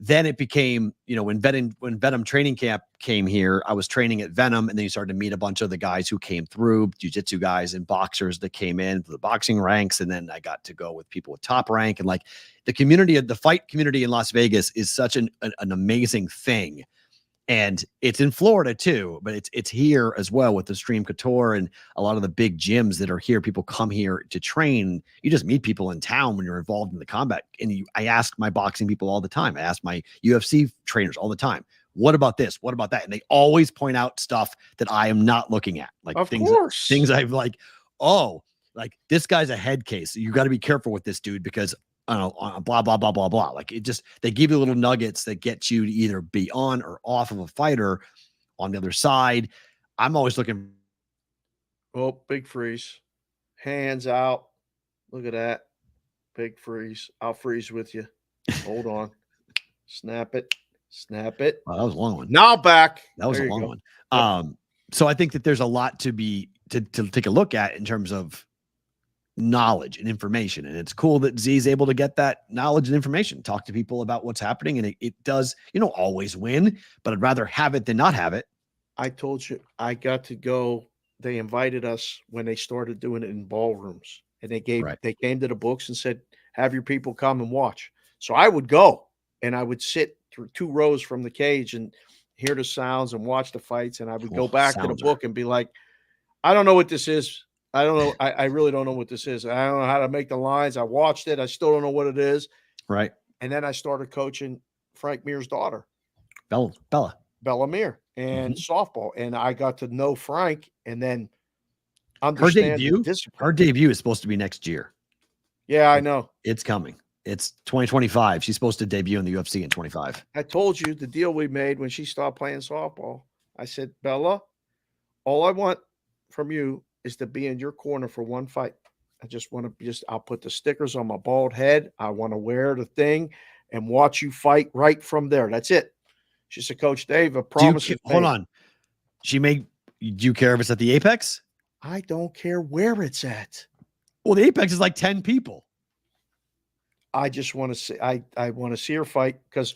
then it became, when Venom training camp came here, I was training at Venom, and then you started to meet a bunch of the guys who came through, jiu-jitsu guys and boxers that came in the boxing ranks. And then I got to go with people with Top Rank, and like the fight community in Las Vegas is such an amazing thing. And it's in Florida too, but it's here as well with the Stream Couture and a lot of the big gyms that are here. People come here to train. You just meet people in town when you're involved in the combat. And I ask my boxing people all the time. I ask my UFC trainers all the time, what about this? What about that? And they always point out stuff that I am not looking at. Like things I've like, like this guy's a head case. You got to be careful with this dude because blah, blah, blah, blah, blah. Like they give you little nuggets that get you to either be on or off of a fighter on the other side. I'm always looking. Oh, big freeze. Hands out. Look at that. Big freeze. I'll freeze with you. Hold on. Snap it. Snap it. Wow, that was a long one. Now back. That was a long one. So I think that there's a lot to take a look at in terms of knowledge and information, and it's cool that Z's able to get that knowledge and information, talk to people about what's happening, and it does, always win, but I'd rather have it than not have it. I told you I got to go. They invited us when they started doing it in ballrooms, and they came to the books and said, have your people come and watch. So I would go, and I would sit through 2 rows from the cage and hear the sounds and watch the fights, and I would go back to the book and be like, I don't know what this is. I don't know. I really don't know what this is. I don't know how to make the lines. I watched it. I still don't know what it is. Right. And then I started coaching Frank Mear's daughter, Bella Mear, and softball. And I got to know Frank, and then understand her debut is supposed to be next year. Yeah, I know. It's coming. It's 2025. She's supposed to debut in the UFC in 25. I told you the deal we made when she stopped playing softball. I said, Bella, all I want from you is to be in your corner for one fight. I just want to I'll put the stickers on my bald head. I want to wear the thing and watch you fight right from there. That's it. She said, Coach Dave, a promise. Hold on. Do you care if it's at the Apex? I don't care where it's at. Well, the Apex is like 10 people. I just want to see, I want to see her fight because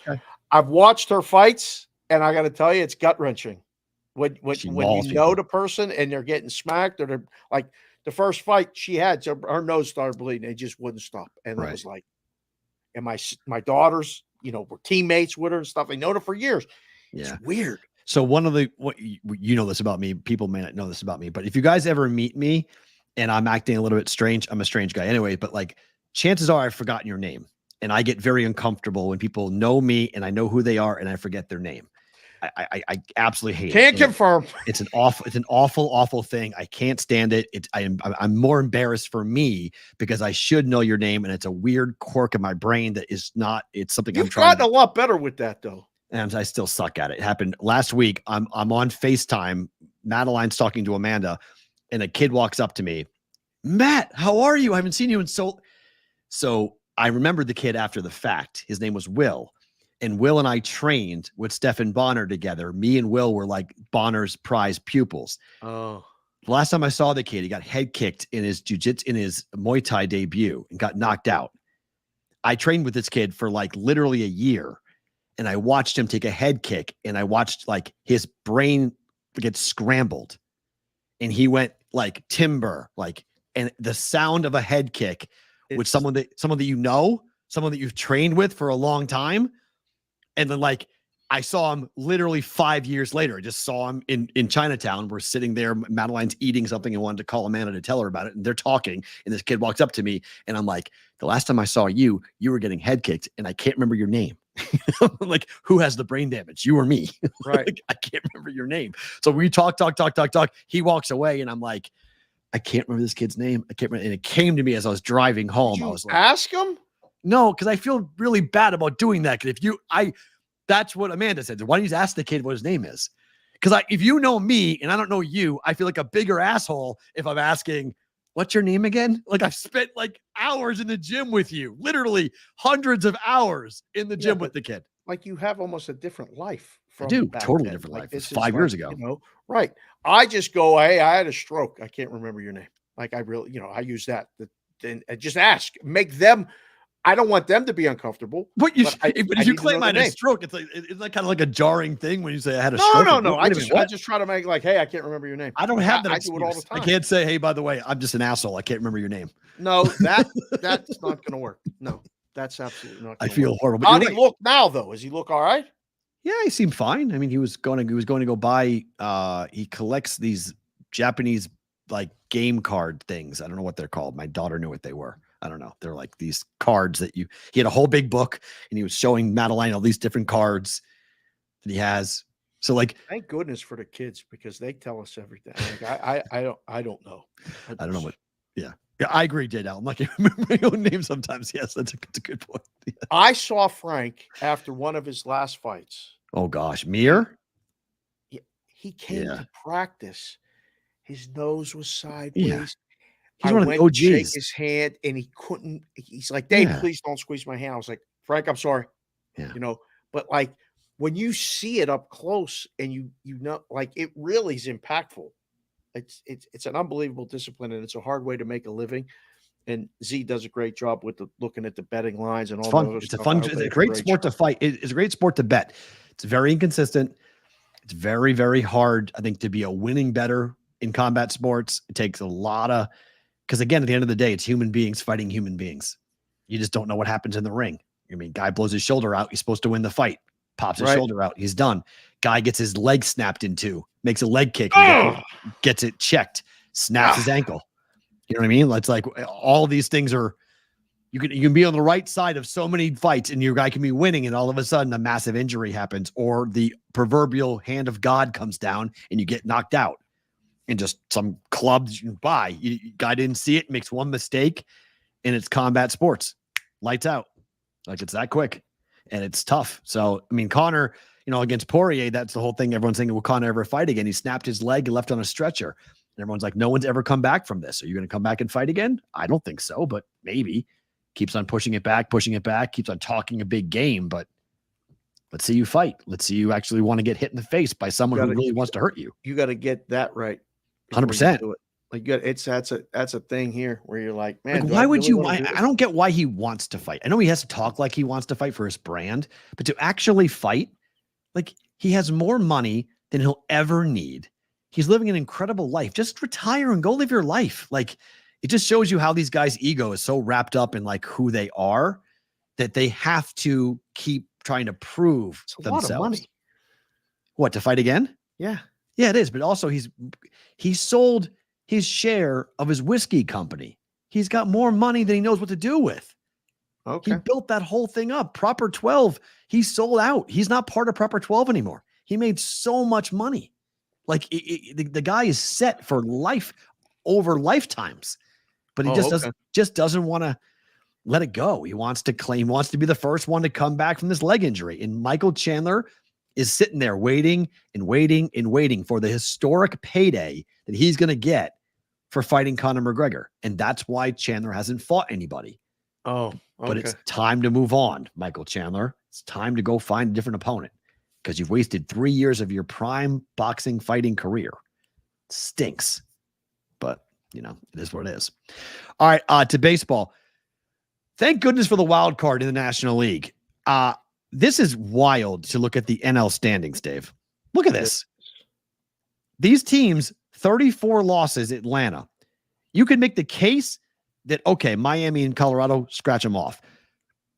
I've watched her fights, and I got to tell you, it's gut wrenching. When you know the person and they're getting smacked, or they're like the first fight she had, so her nose started bleeding. They just wouldn't stop. And it was like, and my daughters, were teammates with her and stuff. They known her for years. Yeah. It's weird. So one of what you know this about me, people may not know this about me, but if you guys ever meet me and I'm acting a little bit strange, I'm a strange guy anyway, but like chances are I've forgotten your name, and I get very uncomfortable when people know me and I know who they are and I forget their name. I absolutely hate it. Can't confirm. It's an awful thing. I can't stand it. I'm more embarrassed for me because I should know your name, and it's a weird quirk in my brain that is not. It's something You've gotten a lot better with that, though. And I still suck at it. It happened last week. I'm on FaceTime. Madeline's talking to Amanda, and a kid walks up to me. Matt, how are you? I haven't seen you in so. So I remembered the kid after the fact. His name was Will. And Will and I trained with Stephan Bonner together. Me and Will were like Bonner's prize pupils. Oh. The last time I saw the kid, he got head kicked in his jiu-jitsu, in his Muay Thai debut, and got knocked out. I trained with this kid for like literally a year, and I watched him take a head kick, and I watched like his brain get scrambled, and he went like timber, like, and the sound of a head kick with someone that someone that you've trained with for a long time, and then like I saw him literally 5 years later. I just saw him in Chinatown. We're sitting there. Madeline's eating something and wanted to call Amanda to tell her about it. And they're talking. And this kid walks up to me and I'm like, the last time I saw you, you were getting head kicked and I can't remember your name. I'm like, who has the brain damage? You or me? Right. Like, I can't remember your name. So we talk. He walks away and I'm like, I can't remember this kid's name. I can't remember. And it came to me as I was driving home. Did you I was like, ask him? no, because I feel really bad about doing that. Because that's what Amanda said. Why don't you just ask the kid what his name is? Because if you know me and I don't know you, I feel like a bigger asshole if I'm asking, what's your name again? Like I've spent like hours in the gym with you, literally hundreds of hours in the gym with the kid. Like you have almost a different life. I do. Totally then. different like life. This It's is 5 years ago. You know, right. I just go, hey, I had a stroke. I can't remember your name. Like I really, I use that. And just ask, make them. I don't want them to be uncomfortable. But if you claim I had a stroke, it's like kind of like a jarring thing when you say I had a stroke. No. I just try to make like, hey, I can't remember your name. I don't have that. I do it all the time. I can't say, hey, by the way, I'm just an asshole. I can't remember your name. No, that's not going to work. No, that's absolutely not. I feel horrible. How do he look now, though? Does he look all right? Yeah, he seemed fine. I mean, he was going to go buy. He collects these Japanese like game card things. I don't know what they're called. My daughter knew what they were. I don't know. They're like these cards that he had a whole big book and he was showing Madeline all these different cards that he has. So like, thank goodness for the kids because they tell us everything. Like, I don't know. I don't know what. Yeah, I agree, J-Dal. I'm not going to remember my own name sometimes. Yes, that's a good point. Yeah. I saw Frank after one of his last fights. Oh gosh, Mir? He came to practice. His nose was sideways. Yeah. He's one of the OGs. Shake his hand and he couldn't. He's like, Dave, please don't squeeze my hand. I was like, Frank, I'm sorry. Yeah. But like when you see it up close and you know, like it really is impactful. It's an unbelievable discipline and it's a hard way to make a living. And Z does a great job with looking at the betting lines and all that. It's a great sport to fight. It's a great sport to bet. It's very inconsistent. It's very, very hard, I think, to be a winning bettor in combat sports. It takes a lot of, because again, at the end of the day, it's human beings fighting human beings. You just don't know what happens in the ring. I mean, guy blows his shoulder out. He's supposed to win the fight. Pops his shoulder out. He's done. Guy gets his leg snapped in two, makes a leg kick, gets it checked, snaps his ankle. You know what I mean? It's like all these things are, you can be on the right side of so many fights and your guy can be winning and all of a sudden a massive injury happens or the proverbial hand of God comes down and you get knocked out. And just some clubs you buy. Guy didn't see it, makes one mistake, and it's combat sports. Lights out. Like it's that quick. And it's tough. So, I mean, Conor, against Poirier, that's the whole thing. Everyone's thinking, will Conor ever fight again? He snapped his leg and left on a stretcher. And everyone's like, no one's ever come back from this. Are you going to come back and fight again? I don't think so, but maybe. Keeps on pushing it back, keeps on talking a big game, but let's see you fight. Let's see you actually want to get hit in the face by someone who really wants to hurt you. You got to get that right. 100%. Like that's a thing here where you're like, man, like, why would you? I don't get why he wants to fight. I know he has to talk like he wants to fight for his brand, but to actually fight, like he has more money than he'll ever need. He's living an incredible life. Just retire and go live your life. Like it just shows you how these guys' ego is so wrapped up in like who they are that they have to keep trying to prove themselves. A lot of money. What, to fight again? Yeah. Yeah, it is. But also he sold his share of his whiskey company. He's got more money than he knows what to do with. Okay. He built that whole thing up. Proper 12, he sold out. He's not part of Proper 12 anymore. He made so much money. Like the guy is set for life over lifetimes, but he just doesn't want to let it go. He wants to be the first one to come back from this leg injury. And Michael Chandler is sitting there waiting and waiting and waiting for the historic payday that he's going to get for fighting Conor McGregor. And that's why Chandler hasn't fought anybody. Oh, okay. But it's time to move on, Michael Chandler. It's time to go find a different opponent because you've wasted 3 years of your prime boxing fighting career. It stinks, but it is what it is. All right. To baseball. Thank goodness for the wild card in the National League. This is wild to look at the NL standings, Dave. Look at this. these teams, 34 losses, Atlanta. You could make the case that, okay, Miami and Colorado, scratch them off.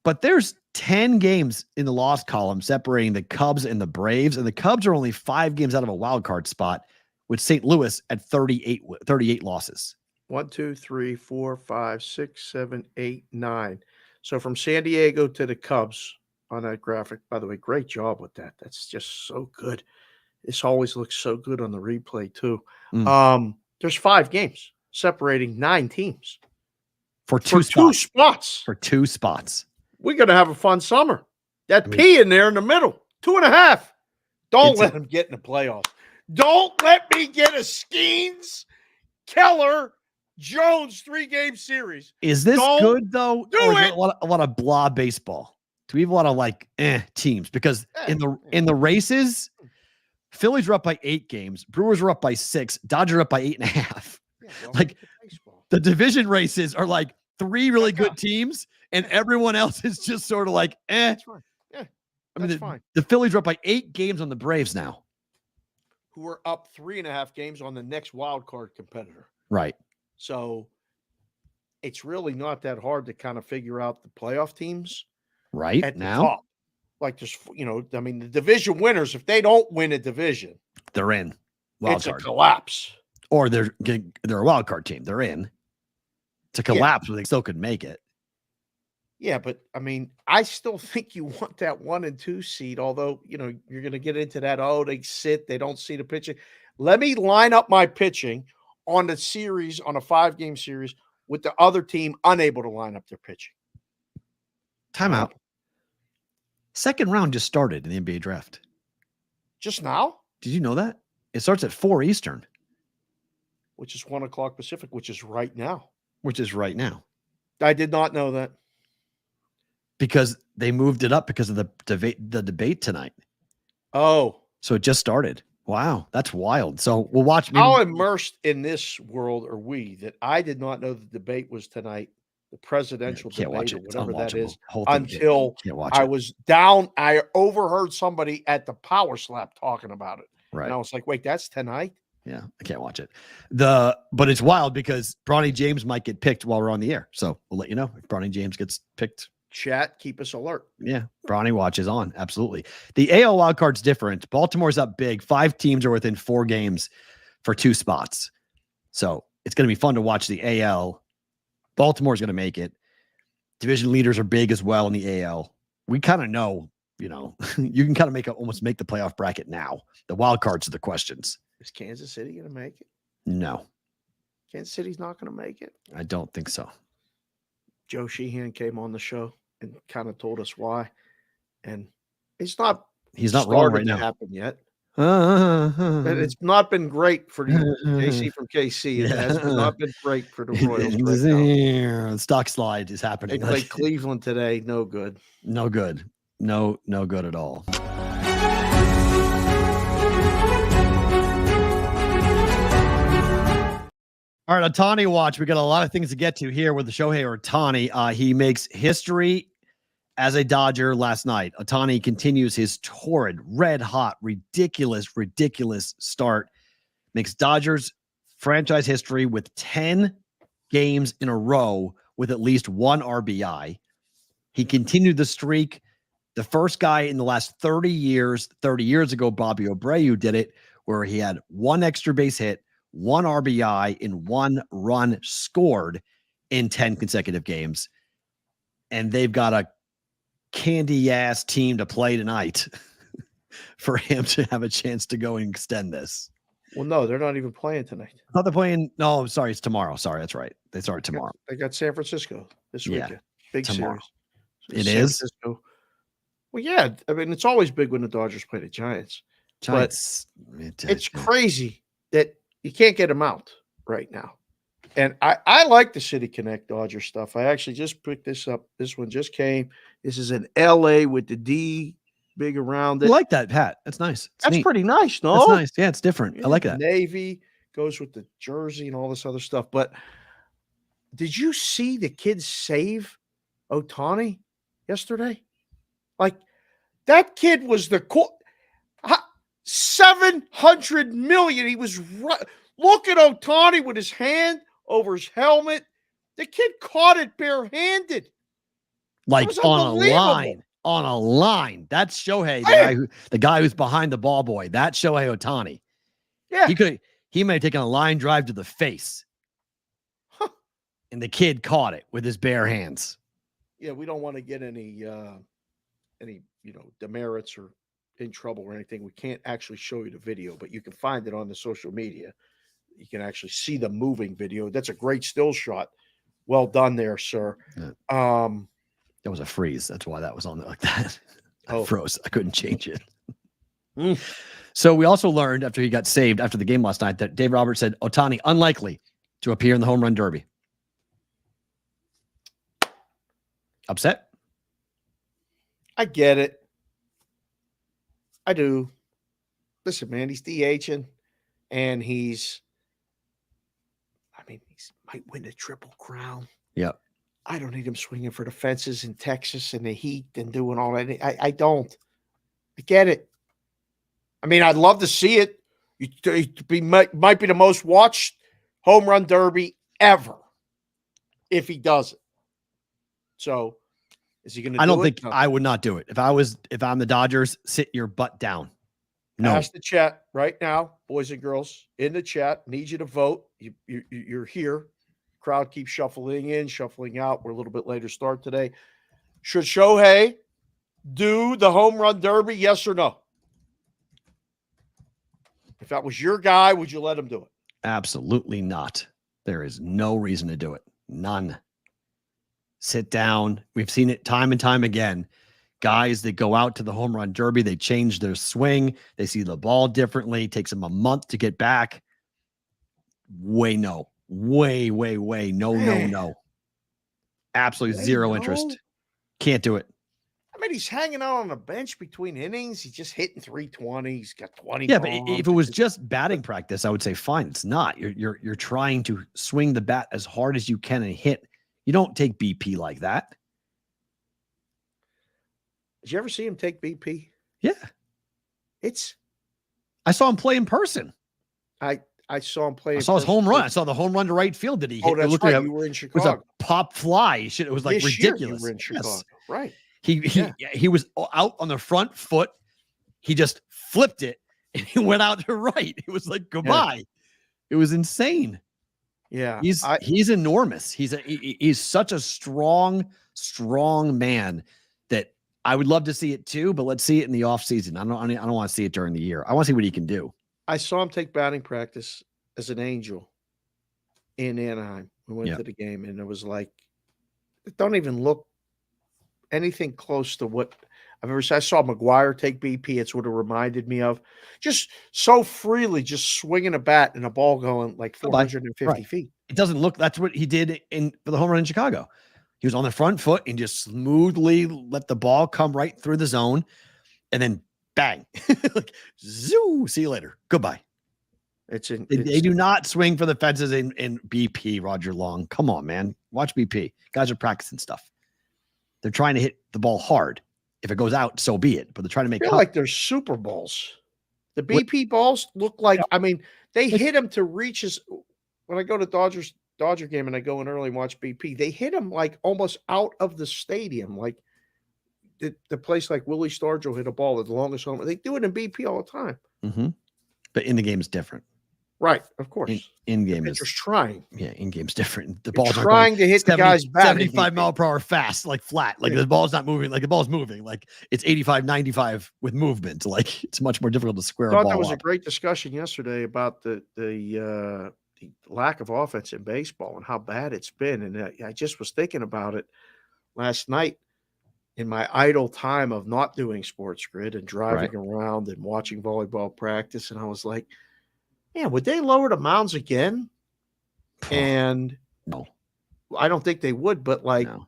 But there's 10 games in the loss column separating the Cubs and the Braves, and the Cubs are only 5 games out of a wild card spot with St. Louis at 38 losses. 1, 2, 3, 4, 5, 6, 7, 8, 9. So from San Diego to the Cubs on that graphic. By the way, great job with that. That's just so good. This always looks so good on the replay too. There's 5 games separating 9 teams for two spots. For 2 spots. We're going to have a fun summer. That P in there in the middle, 2.5. Don't let them get in the playoffs. Don't let me get a Skeens, Keller, Jones 3-game series. Is this good though? Do or is it. A lot of blah baseball? Do we have a lot of like teams? Because in the races, Phillies are up by 8 games, Brewers are up by 6, Dodgers are up by 8.5. Yeah, like the division races are like 3 really good teams, and everyone else is just sort of like That's fine. Yeah, I mean, fine. The Phillies are up by 8 games on the Braves now, who are up 3.5 games on the next wild card competitor. Right. So it's really not that hard to kind of figure out the playoff teams right at now. The top. Like there's, I mean, the division winners, if they don't win a division, they're in. Wild it's card. a collapse. Or they're a wild card team. They're in. It's a collapse, but they still could make it. Yeah, but I mean, I still think you want that 1 and 2 seed, although, you're going to get into that, they sit, they don't see the pitching. Let me line up my pitching on the series, on a 5-game series, with the other team unable to line up their pitching. Timeout. Second round just started in the NBA draft. Just now? Did you know that? It starts at 4 Eastern. Which is 1 o'clock Pacific, which is right now. I did not know that. Because they moved it up because of the debate tonight. Oh. So it just started. Wow. That's wild. So we'll watch. How immersed in this world are we that I did not know the debate was tonight, the presidential debate or whatever that is, until I was down. I overheard somebody at the Power Slap talking about it. Right. And I was like, wait, that's tonight? Yeah, I can't watch it. But it's wild because Bronny James might get picked while we're on the air. So we'll let you know if Bronny James gets picked. Chat, keep us alert. Yeah, Bronny Watch is on. Absolutely. The AL wildcard's different. Baltimore's up big. 5 teams are within 4 games for 2 spots. So it's going to be fun to watch the AL. Baltimore's going to make it. Division leaders are big as well in the AL. We kind of know, you can kind of almost make the playoff bracket now. The wild cards are the questions. Is Kansas City going to make it? No. Kansas City's not going to make it? I don't think so. Joe Sheehan came on the show and kind of told us why. And he's not wrong right now. Happen yet. And it's not been great for JC from KC. It has not been great for the Royals right now. The stock slide is happening. They played Cleveland today. No good. No good. No good at all. All right, Ohtani watch. We got a lot of things to get to here with the Shohei Ohtani. He makes history as a Dodger last night. Ohtani continues his torrid, red-hot, ridiculous start. Makes Dodgers franchise history with 10 games in a row with at least 1 RBI. He continued the streak. The first guy in the last 30 years ago, Bobby Abreu did it, where he had 1 extra base hit, 1 RBI, and 1 run scored in 10 consecutive games. And they've got a candy-ass team to play tonight for him to have a chance to go and extend this. Well, no, they're not even playing tonight. I thought they're playing. No, sorry, it's tomorrow. Sorry, that's right. They start tomorrow. They got San Francisco this weekend. Big tomorrow. Series. It is? Francisco. Well, yeah. I mean, it's always big when the Dodgers play the Giants. Giants. But it's crazy that you can't get them out right now. And I like the City Connect Dodger stuff. I actually just picked this up. This one just came. This is in LA with the D big around it. I like that, Pat. That's nice. That's pretty nice, no? That's nice. Yeah, it's different. Yeah, I like that. Navy goes with the jersey and all this other stuff. But did you see the kids save Ohtani yesterday? Like, that kid was the cool. $700 million. He was look at Ohtani with his hand over his helmet. The kid caught it barehanded. Like on a line. That's Shohei, the guy who's behind the ball boy. That's Shohei Ohtani. Yeah. He may have taken a line drive to the face. Huh. And the kid caught it with his bare hands. Yeah, we don't want to get any demerits or in trouble or anything. We can't actually show you the video, but you can find it on the social media. You can actually see the moving video. That's a great still shot. Well done there, sir. Yeah. That was a freeze. That's why that was on there like that. I froze. I couldn't change it. So we also learned after he got saved after the game last night that Dave Roberts said Ohtani unlikely to appear in the home run derby. Upset? I get it. I do. Listen, man, he's DHing and he might win the Triple Crown. Yep. I don't need him swinging for the fences in Texas and the heat and doing all that. I don't. I get it. I mean, I'd love to see it. Might be the most watched home run derby ever if he does it. So, is he going to do it? I don't think I would not do it. If I'm the Dodgers, sit your butt down. No. Ask the chat right now, boys and girls in the chat. Need you to vote. You're here. Crowd keeps shuffling in, shuffling out. We're a little bit later start today. Should Shohei do the home run derby? Yes or no? If that was your guy, would you let him do it? Absolutely not. There is no reason to do it. None. Sit down. We've seen it time and time again. Guys that go out to the home run derby, they change their swing. They see the ball differently. It takes them a month to get back. Way no. Way. No. Absolutely zero interest. Can't do it. I mean, he's hanging out on the bench between innings. He's just hitting 320. He's got 20. Yeah, but if it was just batting practice, I would say fine. It's not. You're trying to swing the bat as hard as you can and hit. You don't take BP like that. Did you ever see him take BP? Yeah. I saw him play in person. I saw him play. I saw his home run. I saw the home run to right field that he hit. That's right. You were in Chicago. It was a pop fly. It was like ridiculous. You were in Chicago. Yes. Right. He was out on the front foot. He just flipped it and he went out to right. It was like goodbye. Yeah. It was insane. Yeah. He's enormous. He's such a strong man that I would love to see it too, but let's see it in the offseason. I don't want to see it during the year. I want to see what he can do. I saw him take batting practice as an Angel in Anaheim. We went to the game, and it was like, it don't even look anything close to what I've ever seen. I saw McGuire take BP. It's what it reminded me of. Just so freely, just swinging a bat and a ball going like 450 feet. It doesn't look. That's what he did for the home run in Chicago. He was on the front foot and just smoothly let the ball come right through the zone, and then bang, like zoo. See you later. Goodbye. They do not swing for the fences in BP. Roger Long, come on, man. Watch BP. Guys are practicing stuff. They're trying to hit the ball hard. If it goes out, so be it. But they're trying to make. I feel like they're Super Bowls. The BP balls look like. I mean, they hit them to reach his. When I go to Dodger game and I go in early and watch BP, they hit him like almost out of the stadium, like. The place like Willie Stargell hit a ball at the longest home. They do it in BP all the time. Mm-hmm. But in the game is different. Right, of course. In game is just trying. Yeah, in game's different. The ball's trying to hit the guy's back. 75 mile per hour fast, like flat. Like the ball's not moving. Like the ball's moving. Like it's 85, 95 with movement. Like it's much more difficult to square a ball. There was a great discussion yesterday about the lack of offense in baseball and how bad it's been. And I just was thinking about it last night. In my idle time of not doing Sports Grid and driving around and watching volleyball practice, and I was like, man, would they lower the mounds again? And no, I don't think they would, but like, no.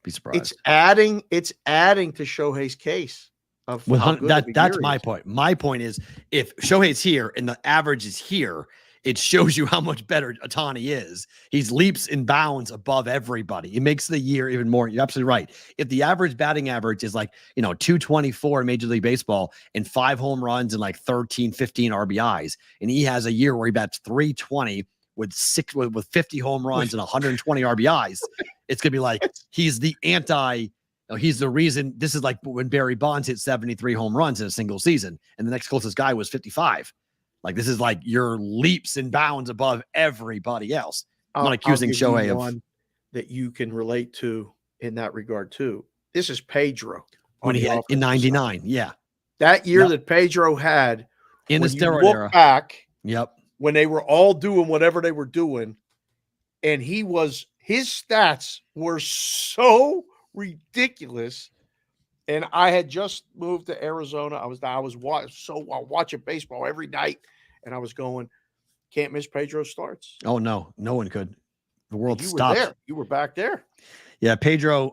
Be surprised. It's adding to Shohei's case. That's my point. My point is if Shohei's here and the average is here, it shows you how much better Ohtani is. He's leaps and bounds above everybody. It makes the year even more. You're absolutely right. If the average batting average is like, 224 in Major League Baseball and 5 home runs and like 13, 15 RBIs, and he has a year where he bats 320 with 50 home runs and 120 RBIs, it's going to be like, he's the he's the reason. This is like when Barry Bonds hit 73 home runs in a single season, and the next closest guy was 55. Like, this is like your leaps and bounds above everybody else. I'm not accusing Shohei of one that you can relate to in that regard too. This is Pedro when he had in 99. Yeah. That year that Pedro had in the steroid era. Back. Yep. When they were all doing whatever they were doing, and his stats were so ridiculous. And I had just moved to Arizona. I was watching baseball every night, and I was going, can't miss Pedro starts. Oh no one could. The world you stopped. Were there. You were back there. Yeah, Pedro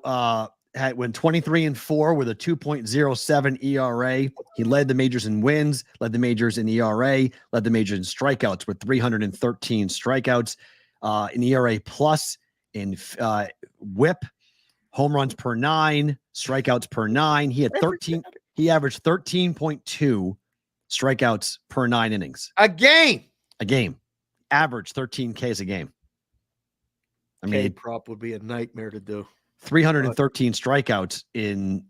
went 23-4 with a 2.07 ERA. He led the majors in wins, led the majors in ERA, led the majors in strikeouts with 313 strikeouts, in ERA plus, in WHIP. Home runs per 9, strikeouts per 9. He had 13. He averaged 13.2 strikeouts per 9 innings. A game. Average 13 Ks a game. I mean, prop would be a nightmare to do. 313 strikeouts in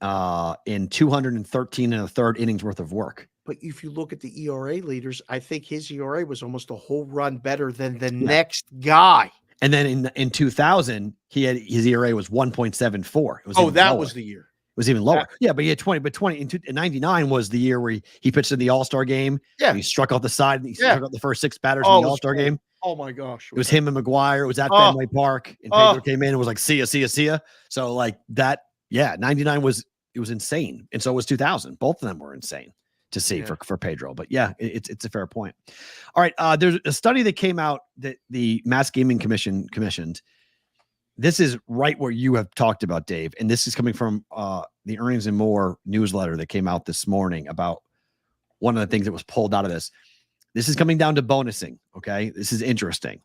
213 and a third innings worth of work. But if you look at the ERA leaders, I think his ERA was almost a whole run better than the next guy. And then in 2000, his ERA was 1.74. It was was the year. It was even lower. Yeah, but he had 20. But 99 was the year where he pitched in the All-Star game. Yeah, he struck out the side. And he struck out the first 6 batters in the All-Star game. Oh my gosh! It was him and McGuire. It was at Fenway Park, and Pedro came in and was like, "See ya." So like that, 99 was insane, and so was 2000. Both of them were insane to see for Pedro. But yeah, it's a fair point. All right, there's a study that came out that the Mass Gaming Commission commissioned. This is right where you have talked about, Dave, and this is coming from the Earnings and More newsletter that came out this morning about one of the things that was pulled out of this. This is coming down to bonusing, okay? This is interesting.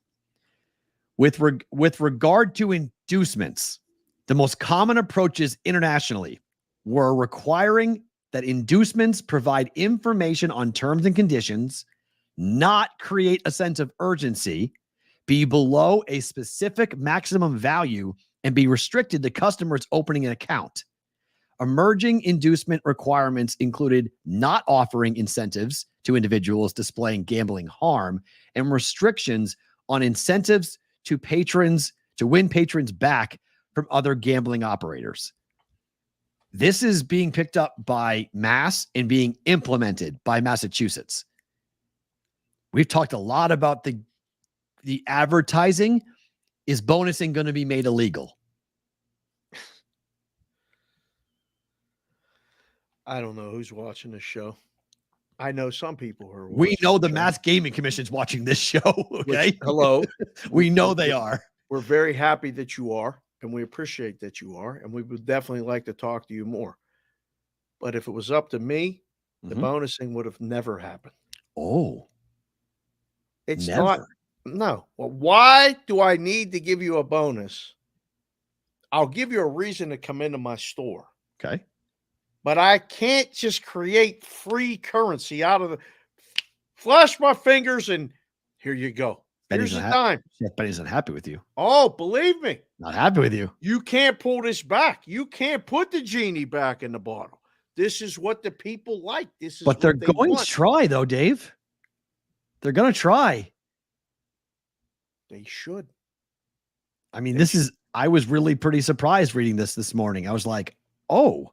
With regard to inducements, the most common approaches internationally were requiring that inducements provide information on terms and conditions, not create a sense of urgency, be below a specific maximum value, and be restricted to customers opening an account. Emerging inducement requirements included not offering incentives to individuals displaying gambling harm and restrictions on incentives to patrons to win patrons back from other gambling operators. This is being picked up by Mass and being implemented by Massachusetts. We've talked a lot about the advertising. Is bonusing going to be made illegal? I don't know who's watching this show. I know some people who are watching. We know the Mass Gaming Commission's watching this show. Okay. Hello. We know they are. We're very happy that you are, and we appreciate that you are, and we would definitely like to talk to you more. But if it was up to me, the bonusing would have never happened. Oh. It's not. No. Well, why do I need to give you a bonus? I'll give you a reason to come into my store. Okay. But I can't just create free currency out of the flash my fingers and here you go. Here's the dime. But he's not happy with you. Oh, believe me. Not happy with you. You can't pull this back. You can't put the genie back in the bottle. This is what the people like. This is but they're going to try, though, Dave. They're going to try. They should. I mean, I was really pretty surprised reading this morning. I was like, oh,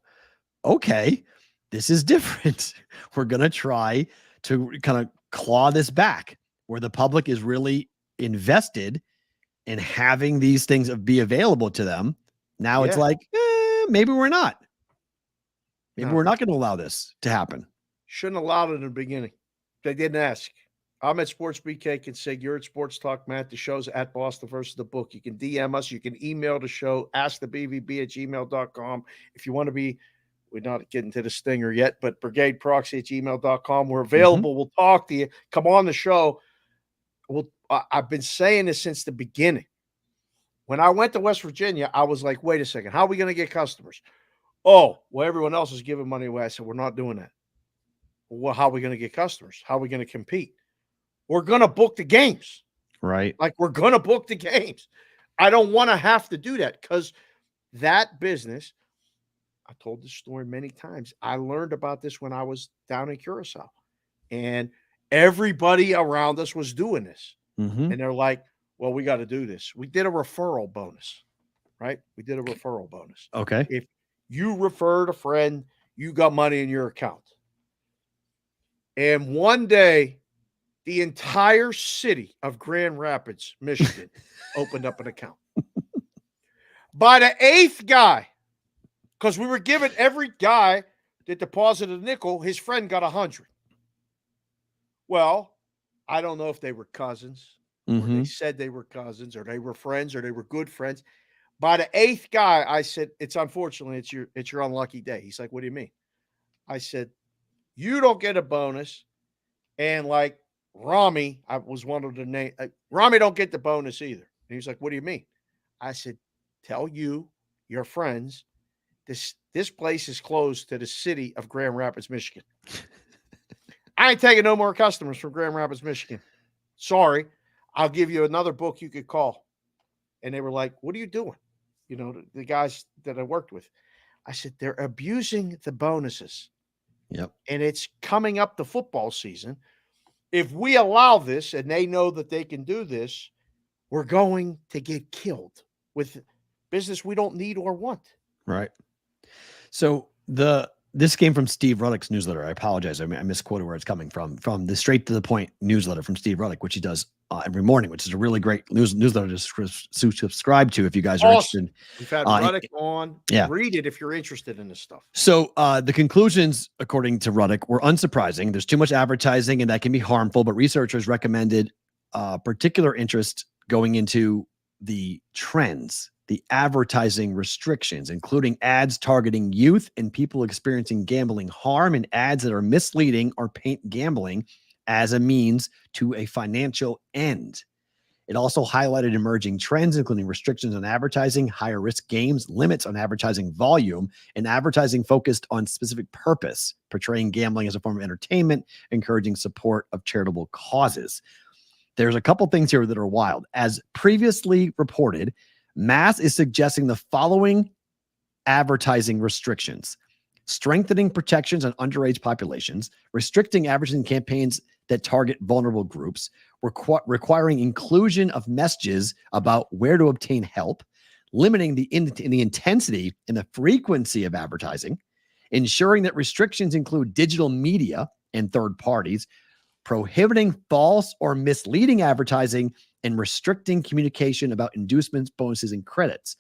okay, this is different. We're going to try to kind of claw this back where the public is really invested in having these things be available to them. Now it's like, maybe we're not. Maybe we're not going to allow this to happen. Shouldn't allow it in the beginning. They didn't ask. I'm at Sports BK Consig. You're at Sports Talk Matt. The show's at Boston versus the Book. You can DM us. You can email the show, askthebvb@gmail.com. If you want to be, we're not getting to the stinger yet, but brigadeproxy@gmail.com. We're available. We'll talk to you. Come on the show. Well, I've been saying this since the beginning. When I went to West Virginia, I was like, wait a second, how are we going to get customers? Oh, well, everyone else is giving money away. I said, we're not doing that. Well, how are we going to get customers? How are we going to compete? We're going to book the games. Right. Like, we're going to book the games. I don't want to have to do that because that business, I told this story many times. I learned about this when I was down in Curacao. And everybody around us was doing this. Mm-hmm. And they're like, well, we got to do this. We did a referral bonus, right? We did a referral bonus. Okay. If you referred a friend, you got money in your account. And one day, the entire city of Grand Rapids, Michigan, opened up an account. By the 8th guy, because we were giving every guy that deposited a nickel, his friend got 100. Well, I don't know if they were cousins. Or they said they were cousins, or they were friends, or they were good friends. By the 8th guy, I said, unfortunately, it's your unlucky day. He's like, what do you mean? I said, you don't get a bonus. And like Rami, I was one of the name. Rami don't get the bonus either. And he's like, what do you mean? I said, tell you, your friends, this place is closed to the city of Grand Rapids, Michigan. I ain't taking no more customers from Grand Rapids, Michigan. Sorry. I'll give you another book you could call. And they were like, what are you doing? You know, the guys that I worked with. I said, they're abusing the bonuses. Yep. And it's coming up the football season. If we allow this and they know that they can do this, we're going to get killed with business we don't need or want. Right. So this came from Steve Ruddock's newsletter. I apologize. I misquoted where it's coming from the Straight to the Point newsletter from Steve Ruddock, which he does every morning, which is a really great newsletter to subscribe to if you guys are interested. We've had Ruddock on. Yeah. Read it if you're interested in this stuff. So the conclusions, according to Ruddock, were unsurprising. There's too much advertising and that can be harmful, but researchers recommended particular interest going into the trends, the advertising restrictions, including ads targeting youth and people experiencing gambling harm, and ads that are misleading or paint gambling as a means to a financial end. It also highlighted emerging trends, including restrictions on advertising, higher risk games, limits on advertising volume, and advertising focused on specific purpose, portraying gambling as a form of entertainment, encouraging support of charitable causes. There's a couple things here that are wild. As previously reported, Mass is suggesting the following advertising restrictions: strengthening protections on underage populations, restricting advertising campaigns that target vulnerable groups, requiring inclusion of messages about where to obtain help, limiting the intensity and the frequency of advertising, ensuring that restrictions include digital media and third parties, prohibiting false or misleading advertising, and restricting communication about inducements, bonuses, and credits.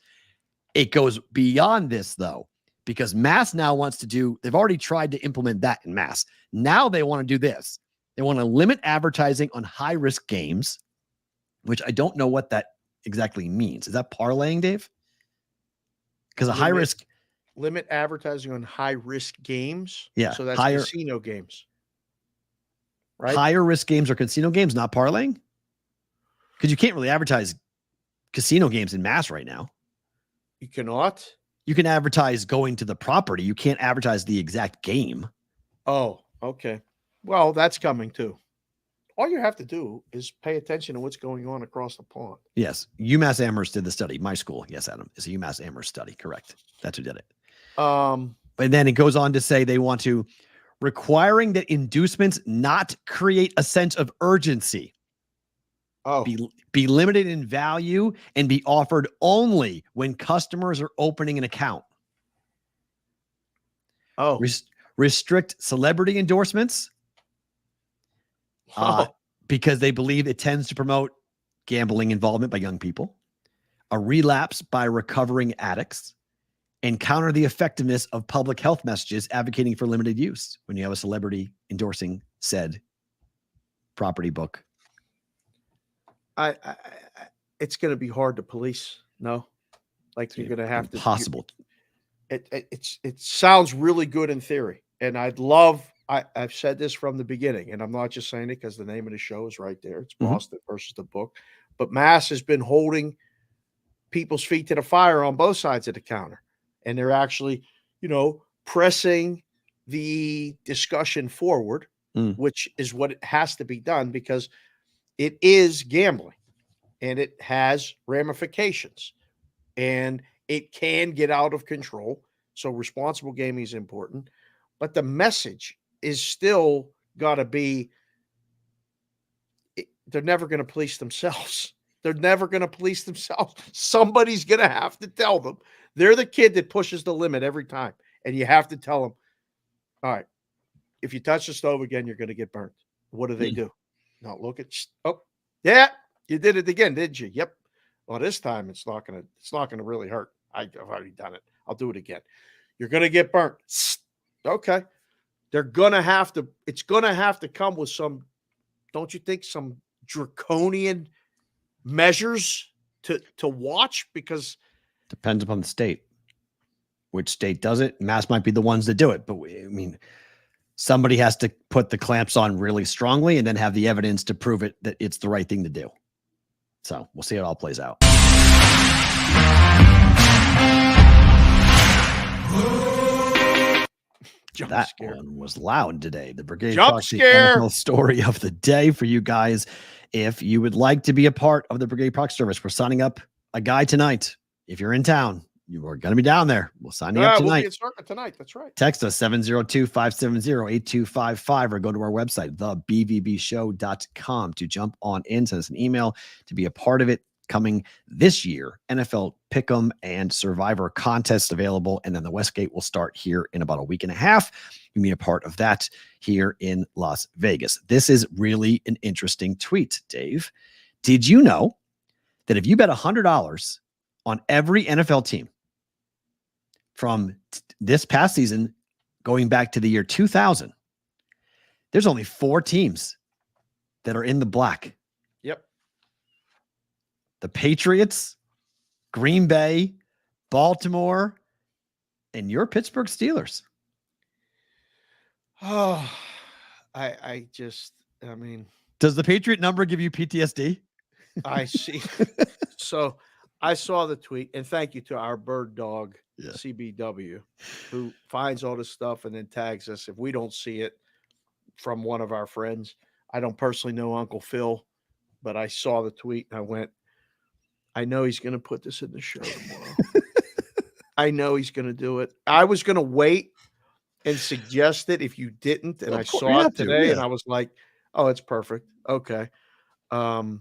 It goes beyond this, though, because Mass now wants to do, they've already tried to implement that in Mass. Now they want to do this. They want to limit advertising on high-risk games, which I don't know what that exactly means. Is that parlaying, Dave? Because a high-risk... Limit advertising on high-risk games? Yeah. So that's casino games. Right? Higher risk games or casino games, not parlaying? Because you can't really advertise casino games in Mass right now. You cannot? You can advertise going to the property. You can't advertise the exact game. Oh, okay. Well, that's coming too. All you have to do is pay attention to what's going on across the pond. Yes. UMass Amherst did the study. My school. Yes, Adam. It's a UMass Amherst study. Correct. That's who did it. But then it goes on to say they want to requiring that inducements not create a sense of urgency. Oh. Be limited in value and be offered only when customers are opening an account. Oh. Restrict celebrity endorsements because they believe it tends to promote gambling involvement by young people. A relapse by recovering addicts. And counter the effectiveness of public health messages advocating for limited use when you have a celebrity endorsing said property book. It's going to be hard to police. No, like you're going to have to. Possible. It sounds really good in theory, and I'd love I've said this from the beginning, and I'm not just saying it because the name of the show is right there. It's Boston versus the book. But Mass has been holding people's feet to the fire on both sides of the counter. And they're actually, pressing the discussion forward, which is what it has to be done because it is gambling and it has ramifications and it can get out of control. So responsible gaming is important, but the message is still got to be, they're never going to police themselves. They're never going to police themselves. Somebody's going to have to tell them. They're the kid that pushes the limit every time. And you have to tell them, all right, if you touch the stove again, you're going to get burnt. What do they do? No, look at, oh, yeah, you did it again, didn't you? Yep. Well, this time it's not going to really hurt. I've already done it. I'll do it again. You're going to get burnt. Okay. They're going to have to, it's going to have to come with some, don't you think, some draconian measures to watch? Because depends upon the state. Which state does it? Mass might be the ones that do it, but somebody has to put the clamps on really strongly and then have the evidence to prove it that it's the right thing to do. So we'll see how it all plays out. That one was loud today. The Brigade Jump scare NFL story of the day for you guys. If you would like to be a part of the Brigade Proc service, we're signing up a guy tonight. If you're in town, you are going to be down there. We'll sign you up tonight. We'll be at Circa tonight. That's right. Text us 702-570-8255 or go to our website, thebvbshow.com to jump on in. Send us an email to be a part of it. Coming this year, NFL Pick'em and Survivor contest available. And then the Westgate will start here in about a week and a half. You can be a part of that here in Las Vegas. This is really an interesting tweet, Dave. Did you know that if you bet $100 on every NFL team from this past season, going back to the year 2000, there's only 4 teams that are in the black? Yep. The Patriots, Green Bay, Baltimore, and your Pittsburgh Steelers. Oh, does the Patriot number give you PTSD? I see. So I saw the tweet, and thank you to our bird dog, CBW, who finds all this stuff and then tags us if we don't see it from one of our friends. I don't personally know Uncle Phil, but I saw the tweet and I went, I know he's going to put this in the show tomorrow. I know he's going to do it. I was going to wait and suggest it if you didn't, and I saw it today, and I was like, oh, it's perfect. Okay. There's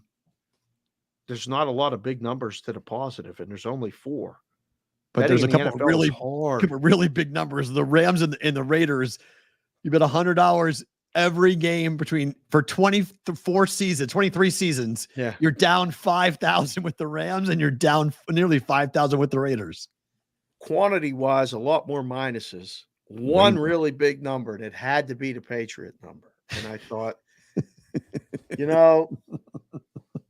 not a lot of big numbers to the positive, and there's only 4. But there's a couple of really big numbers. The Rams and the Raiders, you bet $100 every game for 23 seasons. Yeah. You're down 5,000 with the Rams and you're down nearly 5,000 with the Raiders. Quantity wise, a lot more minuses. One really big number that had to be the Patriot number. And I thought,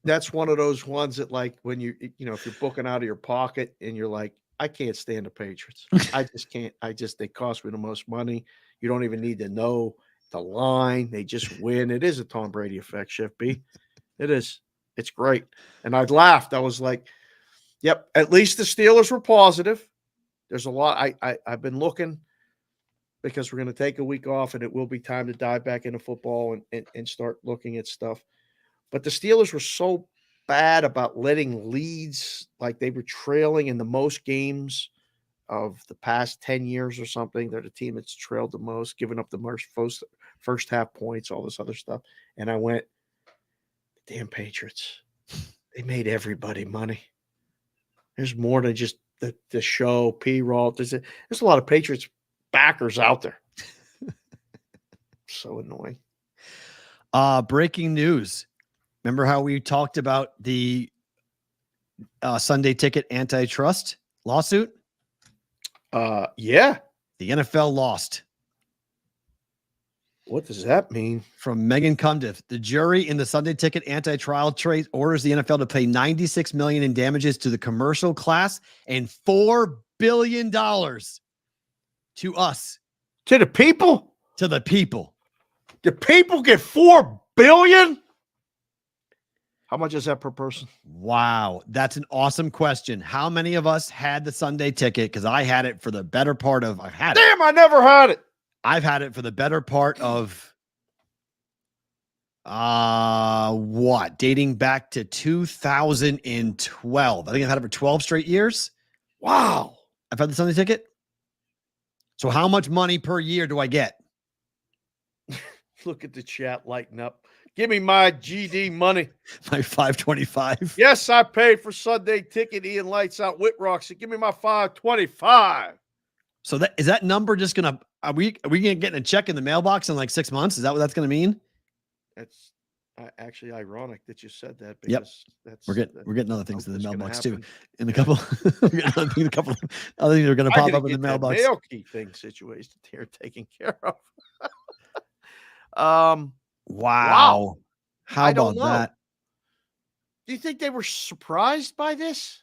that's one of those ones that, like, when if you're booking out of your pocket and you're like, I can't stand the Patriots. I just can't. They cost me the most money. You don't even need to know the line. They just win. It is a Tom Brady effect, Chef B. It is. It's great. And I laughed. I was like, yep, at least the Steelers were positive. There's a lot. I've been looking because we're going to take a week off and it will be time to dive back into football and start looking at stuff. But the Steelers were so bad about letting leads, like they were trailing in the most games of the past 10 years or something. They're the team that's trailed the most, giving up the most first half points, all this other stuff. And I went, damn Patriots. They made everybody money. There's more than just the show, P-roll. There's a lot of Patriots backers out there. So annoying. Breaking news. Remember how we talked about the Sunday ticket antitrust lawsuit? Yeah. The NFL lost. What does that mean? From Megan Cundiff, the jury in the Sunday ticket anti-trial case orders the NFL to pay $96 million in damages to the commercial class and $4 billion to us. To the people? to the people. Do people get $4 billion? How much is that per person? Wow, that's an awesome question. How many of us had the Sunday ticket? Because I had it for the better part of. Damn, I never had it. I've had it for the better part of. What? Dating back to 2012. I think I've had it for 12 straight years. Wow, I've had the Sunday ticket. So how much money per year do I get? Look at the chat lighting up. Give me my GD money. My $5.25. Yes, I paid for Sunday ticket. Ian Lights Out Whitrock. So give me my $5.25. So is that number just gonna? Are we gonna get a check in the mailbox in like 6 months? Is that what that's gonna mean? That's actually ironic that you said that. Because we're getting other things in the mailbox too. In a Yeah. couple, we're getting a couple of other things are gonna pop up in the mailbox. Mail key thing situation here taken care of. Wow. How I don't about know. that? Do you think they were surprised by this?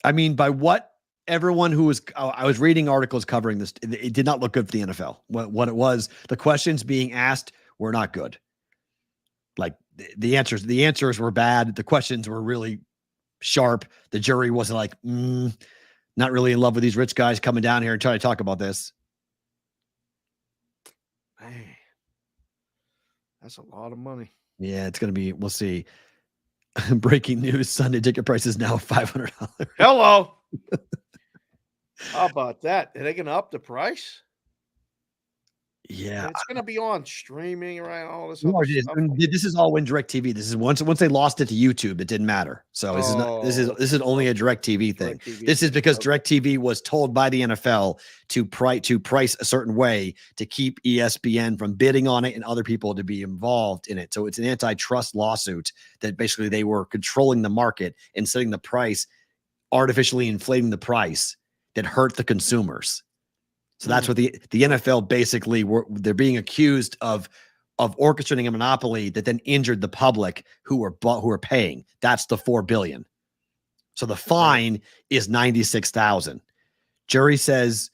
I mean, by what everyone who was, I was reading articles covering this. It did not look good for the NFL. What it was, the questions being asked were not good. Like the answers were bad. The questions were really sharp. The jury wasn't like, not really in love with these rich guys coming down here and trying to talk about this. Man, that's a lot of money. Yeah, it's going to be, we'll see. Breaking news, Sunday ticket price is now $500. Hello. How about that? Are they going to up the price? Yeah. And it's going to be on streaming, right? All this No, other it is. stuff. This is all when DirecTV. This is once they lost it to YouTube, it didn't matter. So this is only a DirecTV thing. DirecTV This is because okay. DirecTV was told by the NFL to price a certain way to keep ESPN from bidding on it and other people to be involved in it. So it's an antitrust lawsuit that basically they were controlling the market and setting the price, artificially inflating the price that hurt the consumers. So that's what the NFL basically they're being accused of orchestrating a monopoly that then injured the public who are paying. That's the $4 billion. So the fine is $96,000. Jury says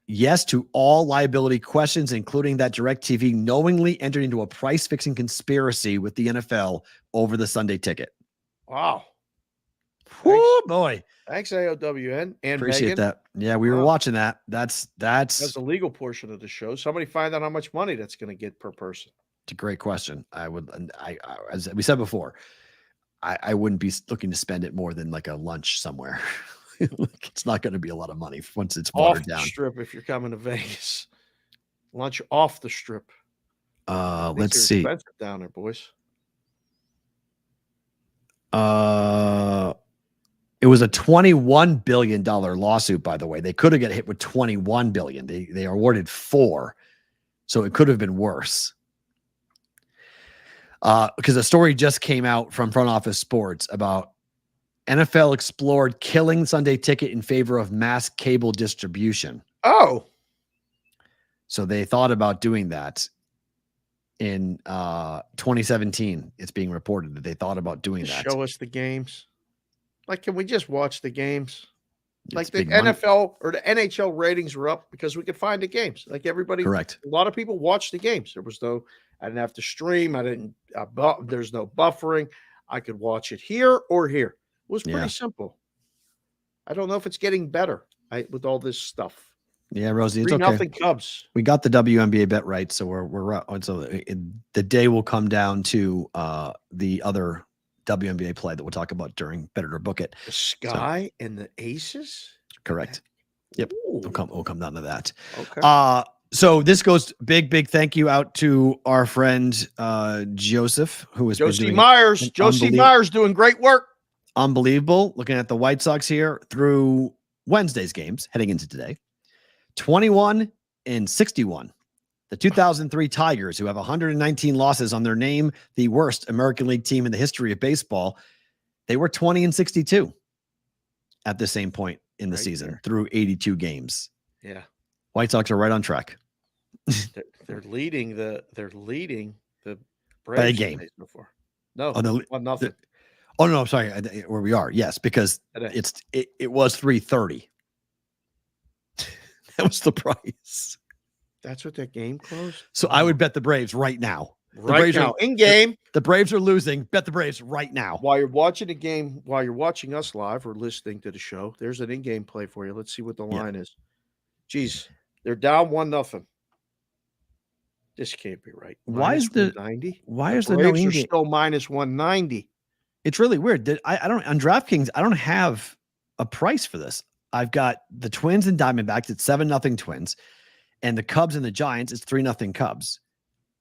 yes to all liability questions, including that DirecTV knowingly entered into a price fixing conspiracy with the NFL over the Sunday ticket. Wow. Oh boy. Thanks, AOWN. And Appreciate Megan. that. Yeah, we were watching that. That's the legal portion of the show. Somebody find out how much money that's going to get per person. It's a great question. As we said before, I wouldn't be looking to spend it more than like a lunch somewhere. It's not going to be a lot of money once it's watered down. Off the strip if you're coming to Vegas. Lunch off the strip. Let's see. Expensive down there, boys. It was a $21 billion lawsuit, by the way. They could have got hit with $21 billion. They awarded $4 billion, so it could have been worse. Because a story just came out from Front Office Sports about NFL explored killing Sunday ticket in favor of mass cable distribution. Oh. So they thought about doing that in 2017. It's being reported that they thought about doing that. Show us the games. Like, can we just watch the games? Like It's the big money. NFL or the NHL ratings were up because we could find the games. Like everybody, Correct. A lot of people watched the games. I didn't have to stream. There's no buffering. I could watch it here or here. It was pretty simple. I don't know if it's getting better with all this stuff. Yeah, Rosie, it's okay. 3-0 Cubs. We got the WNBA bet right, so we're so the day will come down to the other WNBA play that we'll talk about during Better to Book It. The Sky and the Aces. Correct. Yep. Ooh. We'll come down to that. Okay. So this goes big thank you out to our friend Joseph, who has Josie Myers. Josie Myers doing great work. Unbelievable. Looking at the White Sox here through Wednesday's games, heading into today. 21-61. The 2003 Tigers, who have 119 losses on their name, the worst American League team in the history of baseball, they were 20-62 at the same point in the season through 82 games. Yeah. White Sox are right on track. They're leading the Braves by a game before. No, nothing. Oh no, I'm sorry. Where we are, yes, because it was 330. That was the price. That's what that game closed? So I would bet the Braves right now. Right now, in game. The Braves are losing. Bet the Braves right now. While you're watching the game, while you're watching us live or listening to the show, there's an in-game play for you. Let's see what the line is. Geez, they're down 1-0. This can't be right. Why is the 90? Why is the there no Braves are in-game? still minus 190? It's really weird. I don't on DraftKings. I don't have a price for this. I've got the Twins and Diamondbacks. It's 7-0 Twins, and the Cubs and the Giants. It's 3-0 Cubs.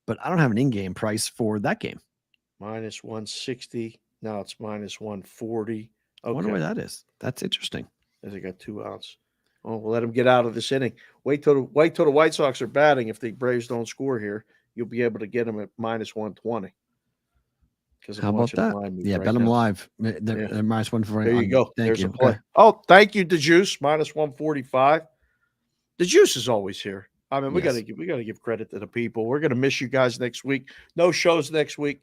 But I don't have an in-game price for that game. Minus 160. Now it's minus 140. Okay. I wonder why that is. That's interesting. They got 2 outs. Oh, we'll let them get out of this inning. Wait till the White Sox are batting. If the Braves don't score here, you'll be able to get them at minus 120. How about that? Yeah, bet them live. They're minus 140. There you go. There's a play. Okay. Oh, thank you, DeJuice. Minus 145. DeJuice is always here. I mean, we gotta give credit to the people. We're gonna miss you guys next week. No shows next week.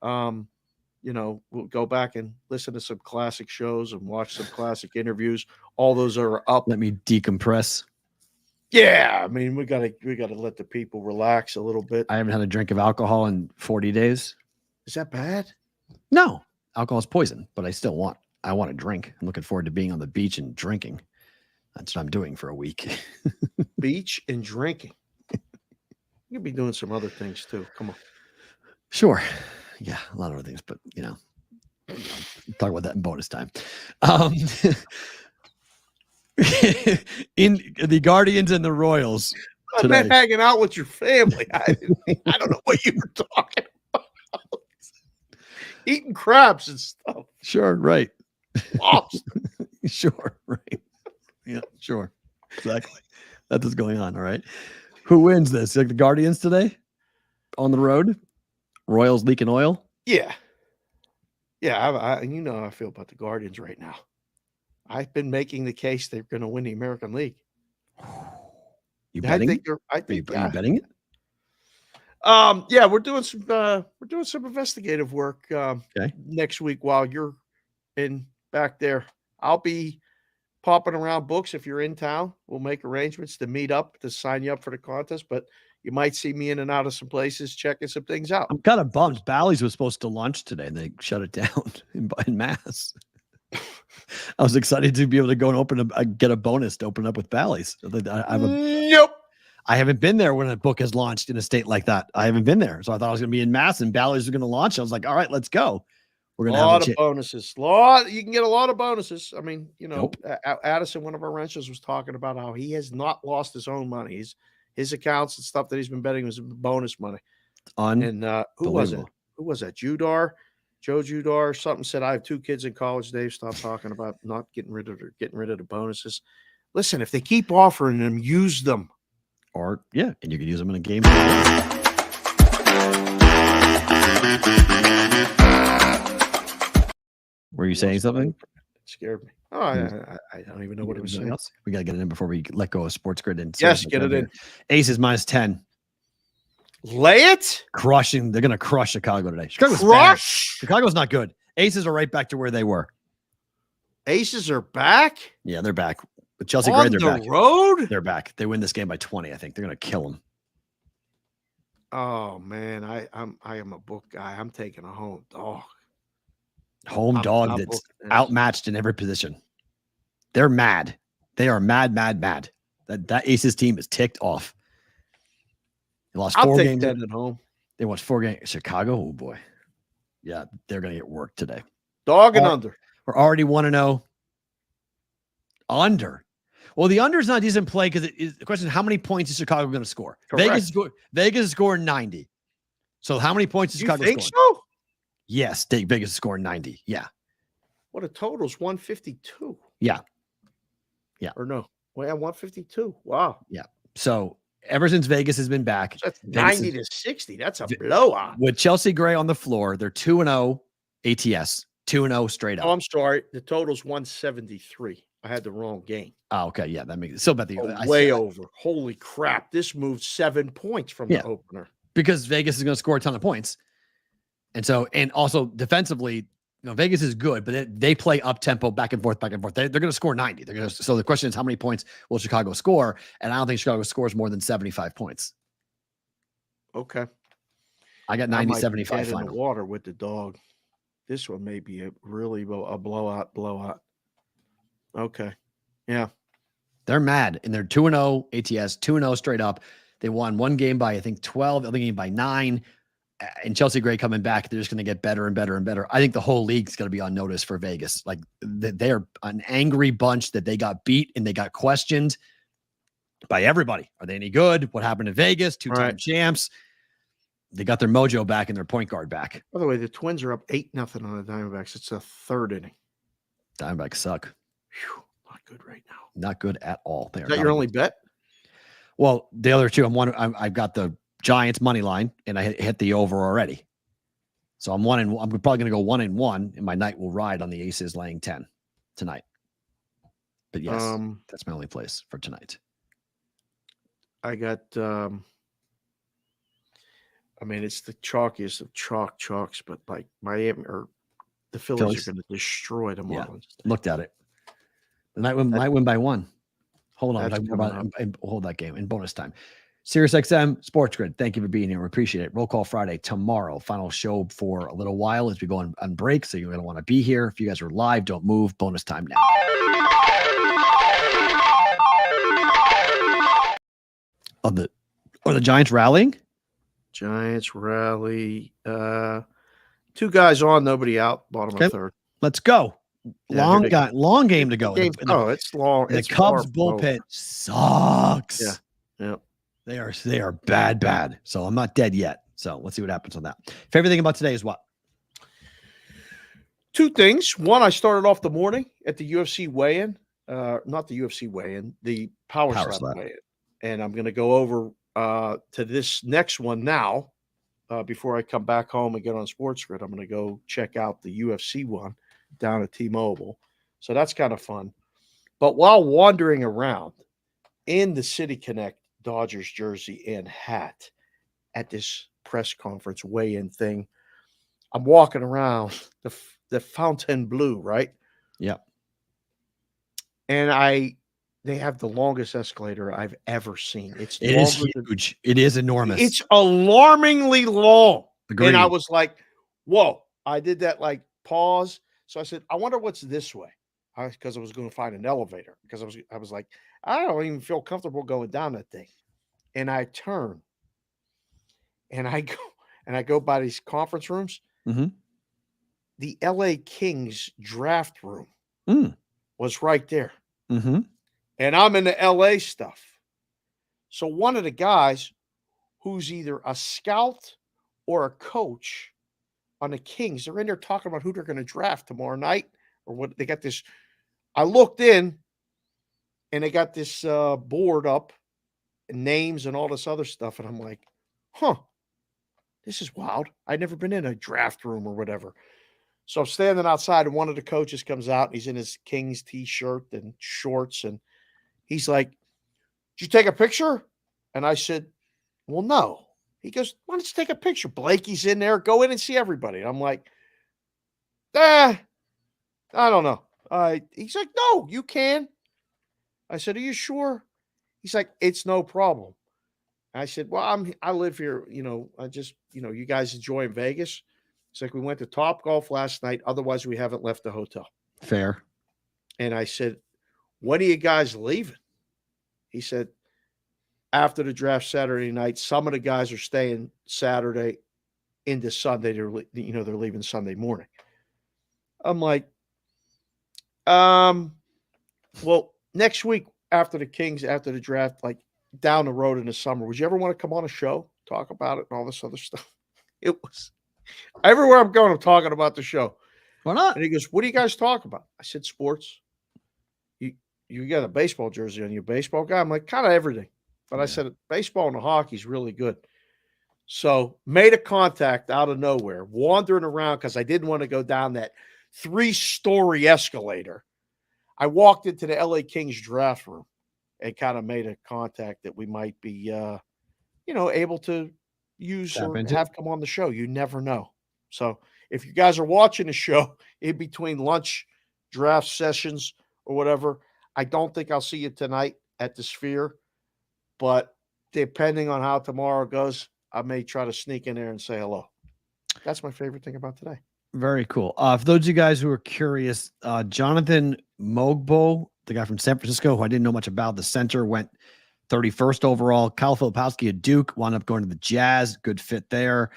We'll go back and listen to some classic shows and watch some classic interviews. All those are up. Let me decompress. Yeah, I mean, we gotta let the people relax a little bit. I haven't had a drink of alcohol in 40 days. Is that bad? No, alcohol is poison, but I want to drink. I'm looking forward to being on the beach and drinking. That's what I'm doing for a week. Beach and drinking. You'll be doing some other things too. Come on. Sure. Yeah, a lot of other things, but talk about that in bonus time. In the Guardians and the Royals today. I'm hanging out with your family. I don't know what you were talking about. Eating crabs and stuff. Sure, right. Lost. Sure, right. Yeah, sure. Exactly. That's what's going on. All right. Who wins this? Like the Guardians today on the road? Royals leaking oil? Yeah. Yeah. I how I feel about the Guardians right now. I've been making the case they're going to win the American League. You betting? I think Are you betting it? Yeah, we're doing some investigative work next week while you're back there. I'll be popping around books. If you're in town, we'll make arrangements to meet up to sign you up for the contest, but you might see me in and out of some places checking some things out. I'm kind of bummed. Bally's was supposed to launch today and they shut it down in mass. I was excited to be able to go and get a bonus to open up with Bally's. Nope. I haven't been there when a book has launched in a state like that. I haven't been there. So I thought I was going to be in mass and Bally's was going to launch. I was like, all right, let's go. We're going to have a lot of bonuses. You can get a lot of bonuses. I mean, Addison, one of our renters, was talking about how he has not lost his own money. His accounts and stuff that he's been betting was bonus money. And who was it? Who was that? Joe Judar. Something said, I have 2 kids in college. Dave, stop talking about not getting rid of the bonuses. Listen, if they keep offering them, use them. And you can use them in a game. Were you saying something? It scared me. Oh, I don't even know what it was saying. We got to get it in before we let go of Sports Grid. Yes, get it in. Aces minus 10. Lay it. Crushing. They're going to crush Chicago today. Chicago's bad. Chicago's not good. Aces are right back to where they were. Aces are back? Yeah, they're back. With Chelsea Gray, they're back. Road? They're back. They win this game by 20, I think. They're going to kill them. Oh, man. I am a book guy. I'm taking a home dog. Home dog that's outmatched in every position. They're mad. They are mad. That Aces team is ticked off. They lost 4 games at home. They lost 4 games. Chicago, oh boy. Yeah, they're going to get worked today. Dog and under. We're already 1-0. Under. Well, the under is not a decent play because the question is how many points is Chicago going to score? Correct. Vegas is scoring 90. So how many points is Chicago scoring? So? Yes, Vegas is scoring 90. Yeah. What a total's 152. Yeah. Or no. Well, yeah, 152. Wow. Yeah. So ever since Vegas has been back, that's 90 to 60. That's a blowout. With Chelsea Gray on the floor, they're 2-0 ATS, 2-0 straight up. Oh, I'm sorry. The total's 173. I had the wrong game. Oh, okay. Yeah, that makes it still bet the way over. Holy crap. This moved 7 points from the opener. Because Vegas is going to score a ton of points. And also defensively, Vegas is good, but they play up tempo, back and forth, back and forth. They're going to score 90. So the question is, how many points will Chicago score? And I don't think Chicago scores more than 75 points. Okay. I got 90, 75 in final. The water with the dog. This one may be a blowout. Okay. Yeah. They're mad, and they're 2-0 ATS, 2-0 straight up. They won one game by, I think, 12, the other game by 9. And Chelsea Gray coming back, they're just going to get better and better and better. I think the whole league's going to be on notice for Vegas. Like, they are an angry bunch that they got beat and they got questioned by everybody. Are they any good? What happened to Vegas? Two-time champs. They got their mojo back and their point guard back. By the way, the Twins are up 8-0 on the Diamondbacks. It's the third inning. Diamondbacks suck. Whew, not good right now. Not good at all. Is that your only bet? Well, the other two, I've got the Giants money line, and I hit the over already. So I'm probably going to go 1-1, and my night will ride on the Aces laying 10 tonight. But yes, that's my only place for tonight. I got, it's the chalkiest of chalks, but like Miami or the Phillies are going to destroy the Marlins. Yeah, looked at it. The night might win by 1. Hold on. Hold that game in bonus time. SiriusXM Sports Grid, thank you for being here. We appreciate it. Roll Call Friday tomorrow. Final show for a little while as we go on break, so you're going to want to be here. If you guys are live, don't move. Bonus time now. Are the Giants rallying? Giants rally. 2 guys on, nobody out. Bottom of third. Let's go. Long game to go. It's long. The Cubs bullpen sucks. Yeah. They are bad. So I'm not dead yet. So let's see what happens on that. Favorite thing about today is what? 2 things. One, I started off the morning at the UFC weigh-in. Not the UFC weigh-in, the Power Slap weigh-in. And I'm going to go over to this next one now. Before I come back home and get on Sports Grid, I'm going to go check out the UFC one down at T-Mobile. So that's kind of fun. But while wandering around in the City Connect Dodgers jersey and hat at this press conference weigh-in thing, I'm walking around the Fontainebleau, right? Yeah. And they have the longest escalator I've ever seen. It is huge. It is enormous. It's alarmingly long. Agreed. And I was like, whoa. I did that like pause. So I said, I wonder what's this way. Because I was going to find an elevator. Because I was like, I don't even feel comfortable going down that thing. And I turn and I go by these conference rooms. Mm-hmm. The LA Kings draft room was right there. Mm-hmm. And I'm in the LA stuff. So one of the guys who's either a scout or a coach on the Kings, they're in there talking about who they're going to draft tomorrow night or what. They got this. I looked in and they got this board up, and names and all this other stuff. And I'm like, this is wild. I'd never been in a draft room or whatever. So I'm standing outside and one of the coaches comes out and he's in his Kings t-shirt and shorts. And he's like, did you take a picture? And I said, well, no. He goes, why don't you take a picture? Blakey's in there. Go in and see everybody. And I'm like, I don't know. He's like, no, you can. I said, are you sure? He's like, it's no problem. I said, well, I live here. I just, you guys enjoying Vegas. It's like, we went to Top Golf last night. Otherwise, we haven't left the hotel. Fair. And I said, when are you guys leaving? He said, after the draft Saturday night, some of the guys are staying Saturday into Sunday. They're leaving Sunday morning. I'm like, well, next week after the Kings, after the draft, like down the road in the summer, would you ever want to come on a show, talk about it and all this other stuff? It was everywhere I'm going, I'm talking about the show. Why not? And he goes, what do you guys talk about? I said, sports. You got a baseball jersey on, you baseball guy? I'm like, kind of everything. But I said, baseball and the hockey's really good. So made a contact out of nowhere, wandering around because I didn't want to go down that 3-story escalator. I walked into the LA Kings draft room and kind of made a contact that we might be, able to use or have come on the show. You never know. So if you guys are watching the show in between lunch draft sessions or whatever, I don't think I'll see you tonight at the Sphere, but depending on how tomorrow goes, I may try to sneak in there and say hello. That's my favorite thing about today. Very cool. For those of you guys who are curious, Jonathan Mogbo, the guy from San Francisco, who I didn't know much about, the center, went 31st overall. Kyle Filipowski at Duke wound up going to the Jazz. Good fit there.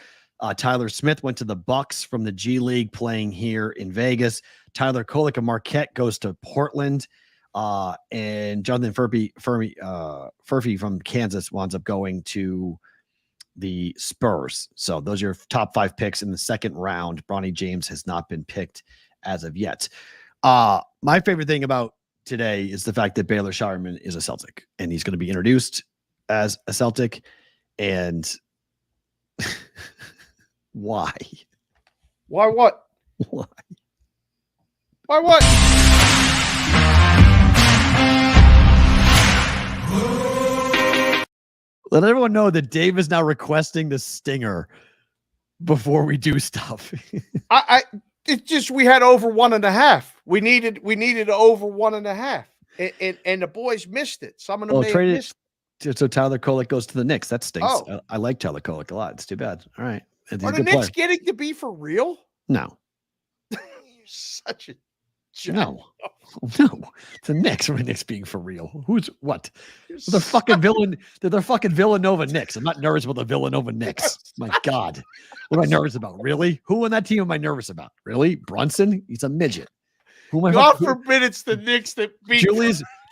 Tyler Smith went to the Bucks from the G League, playing here in Vegas. Tyler Kolek of Marquette goes to Portland. And Jonathan Furphy from Kansas winds up going to the Spurs. So those are your top 5 picks in the second round. Bronny James has not been picked as of yet. My favorite thing about today is the fact that Baylor Scheierman is a Celtic, and he's going to be introduced as a Celtic. And why? Why what? Why? Why what? Let everyone know that Dave is now requesting the stinger before we do stuff. It's just we had over 1.5. We needed over 1.5, and the boys missed it. Some of them missed it. So Tyler Kolek goes to the Knicks. That stinks. Oh. I like Tyler Kolek a lot. It's too bad. All right. Are the Knicks getting to be for real? No. You're such a jerk. No. It's the Knicks. Or Knicks being for real. Who's what? They're fucking villain. They're the fucking Villanova Knicks. I'm not nervous about the Villanova Knicks. My God. What am I nervous about? Really? Who on that team am I nervous about? Really? Brunson? He's a midget. Who am I? God forbid it's the Knicks that beat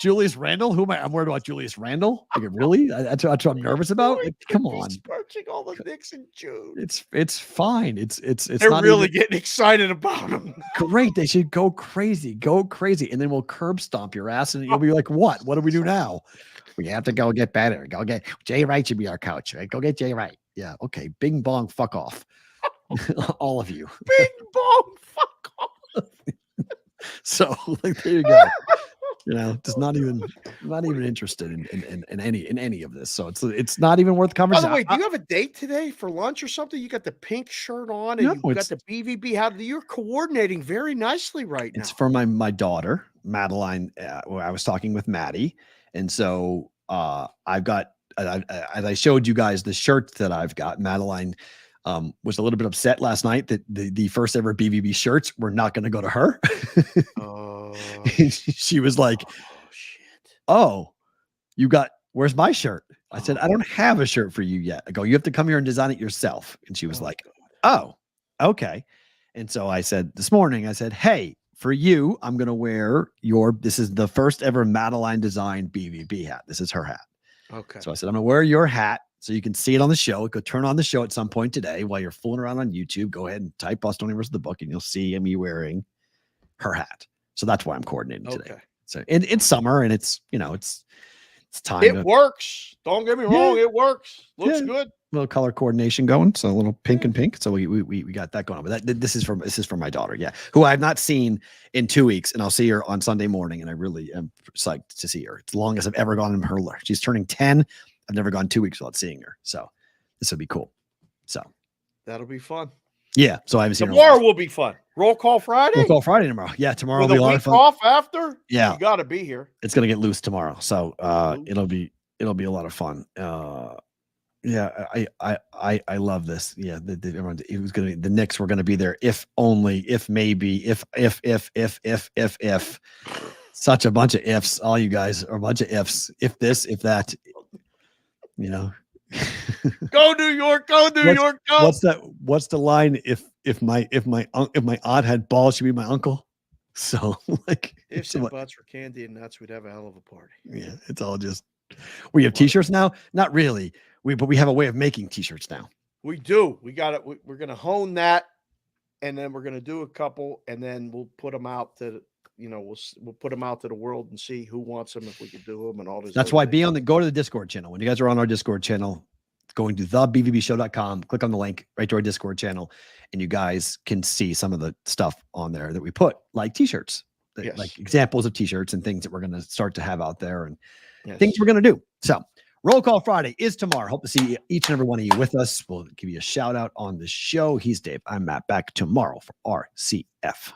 Julius Randle. Who am I? I'm worried about Julius Randle. Like, really? That's what I'm nervous about. Like, come on. Smirching all the Knicks in June. It's fine. It's They're not really getting excited about them. Great. They should go crazy, and then we'll curb stomp your ass, and you'll be like, "What? What do we do now? We have to go get better. Go get Jay Wright should be our coach, right? Go get Jay Wright. Yeah, okay. Bing bong, fuck off, all of you. Bing bong, fuck off. So, like, there you go. Just not even interested in any of this. So it's not even worth the conversation. By the way, do you have a date today for lunch or something? You got the pink shirt on, and you got the BVB. You're coordinating very nicely right now. It's for my daughter, Madeline. I was talking with Maddie, and so I've got, as I showed you guys, the shirt that I've got. Madeline was a little bit upset last night that the first ever BVB shirts were not going to go to her. She was like, "Oh, where's my shirt?" I said, "I don't have a shirt for you yet." I go, "You have to come here and design it yourself." And she was like, "Oh, okay." And so I said this morning, I said, "Hey, for you, I'm going to wear this is the first ever Madeline designed BVB hat. This is her hat." Okay. So I said, "I'm going to wear your hat so you can see it on the show. Go turn on the show at some point today while you're fooling around on YouTube. Go ahead and type Bostonian versus the book, and you'll see me wearing her hat." So that's why I'm coordinating today. So it's summer, and it's time. It works. Don't get me wrong. It works. Looks good. A little color coordination going. So a little pink and pink. So we got that going on. But this is for my daughter. Yeah. Who I've not seen in 2 weeks, and I'll see her on Sunday morning. And I really am psyched to see her. It's the longest I've ever gone in her. She's turning 10. I've never gone 2 weeks without seeing her. So this will be cool. So that'll be fun. Yeah. So I haven't seen her. Tomorrow will be fun. Roll call Friday. Roll call Friday tomorrow. Yeah. Tomorrow will be a lot of fun. Off after. Yeah. You got to be here. It's going to get loose tomorrow. So it'll be a lot of fun. Yeah. I love this. Yeah. It was going to be the Knicks were going to be there. If only, if maybe, if such a bunch of ifs. All you guys are a bunch of ifs. If this, if that, Go New York, go New York, go. What's the line? If my aunt had balls, she'd be my uncle. So like, if and buts for candy and nuts, we'd have a hell of a party. Yeah, it's all just. We have T-shirts now. Not really. But we have a way of making T-shirts now. We do. We got it. We're going to hone that, and then we're going to do a couple, and then we'll put them out to. We'll put them out to the world and see who wants them, if we can do them, and all this. That's why go to the Discord channel. When you guys are on our Discord channel, going to thebvbshow.com, click on the link right to our Discord channel, and you guys can see some of the stuff on there that we put, like T-shirts, like examples of T-shirts and things that we're going to start to have out there, and things we're going to do. So Roll Call Friday is tomorrow. Hope to see each and every one of you with us. We'll give you a shout out on the show. He's Dave. I'm Matt. Back tomorrow for RCF.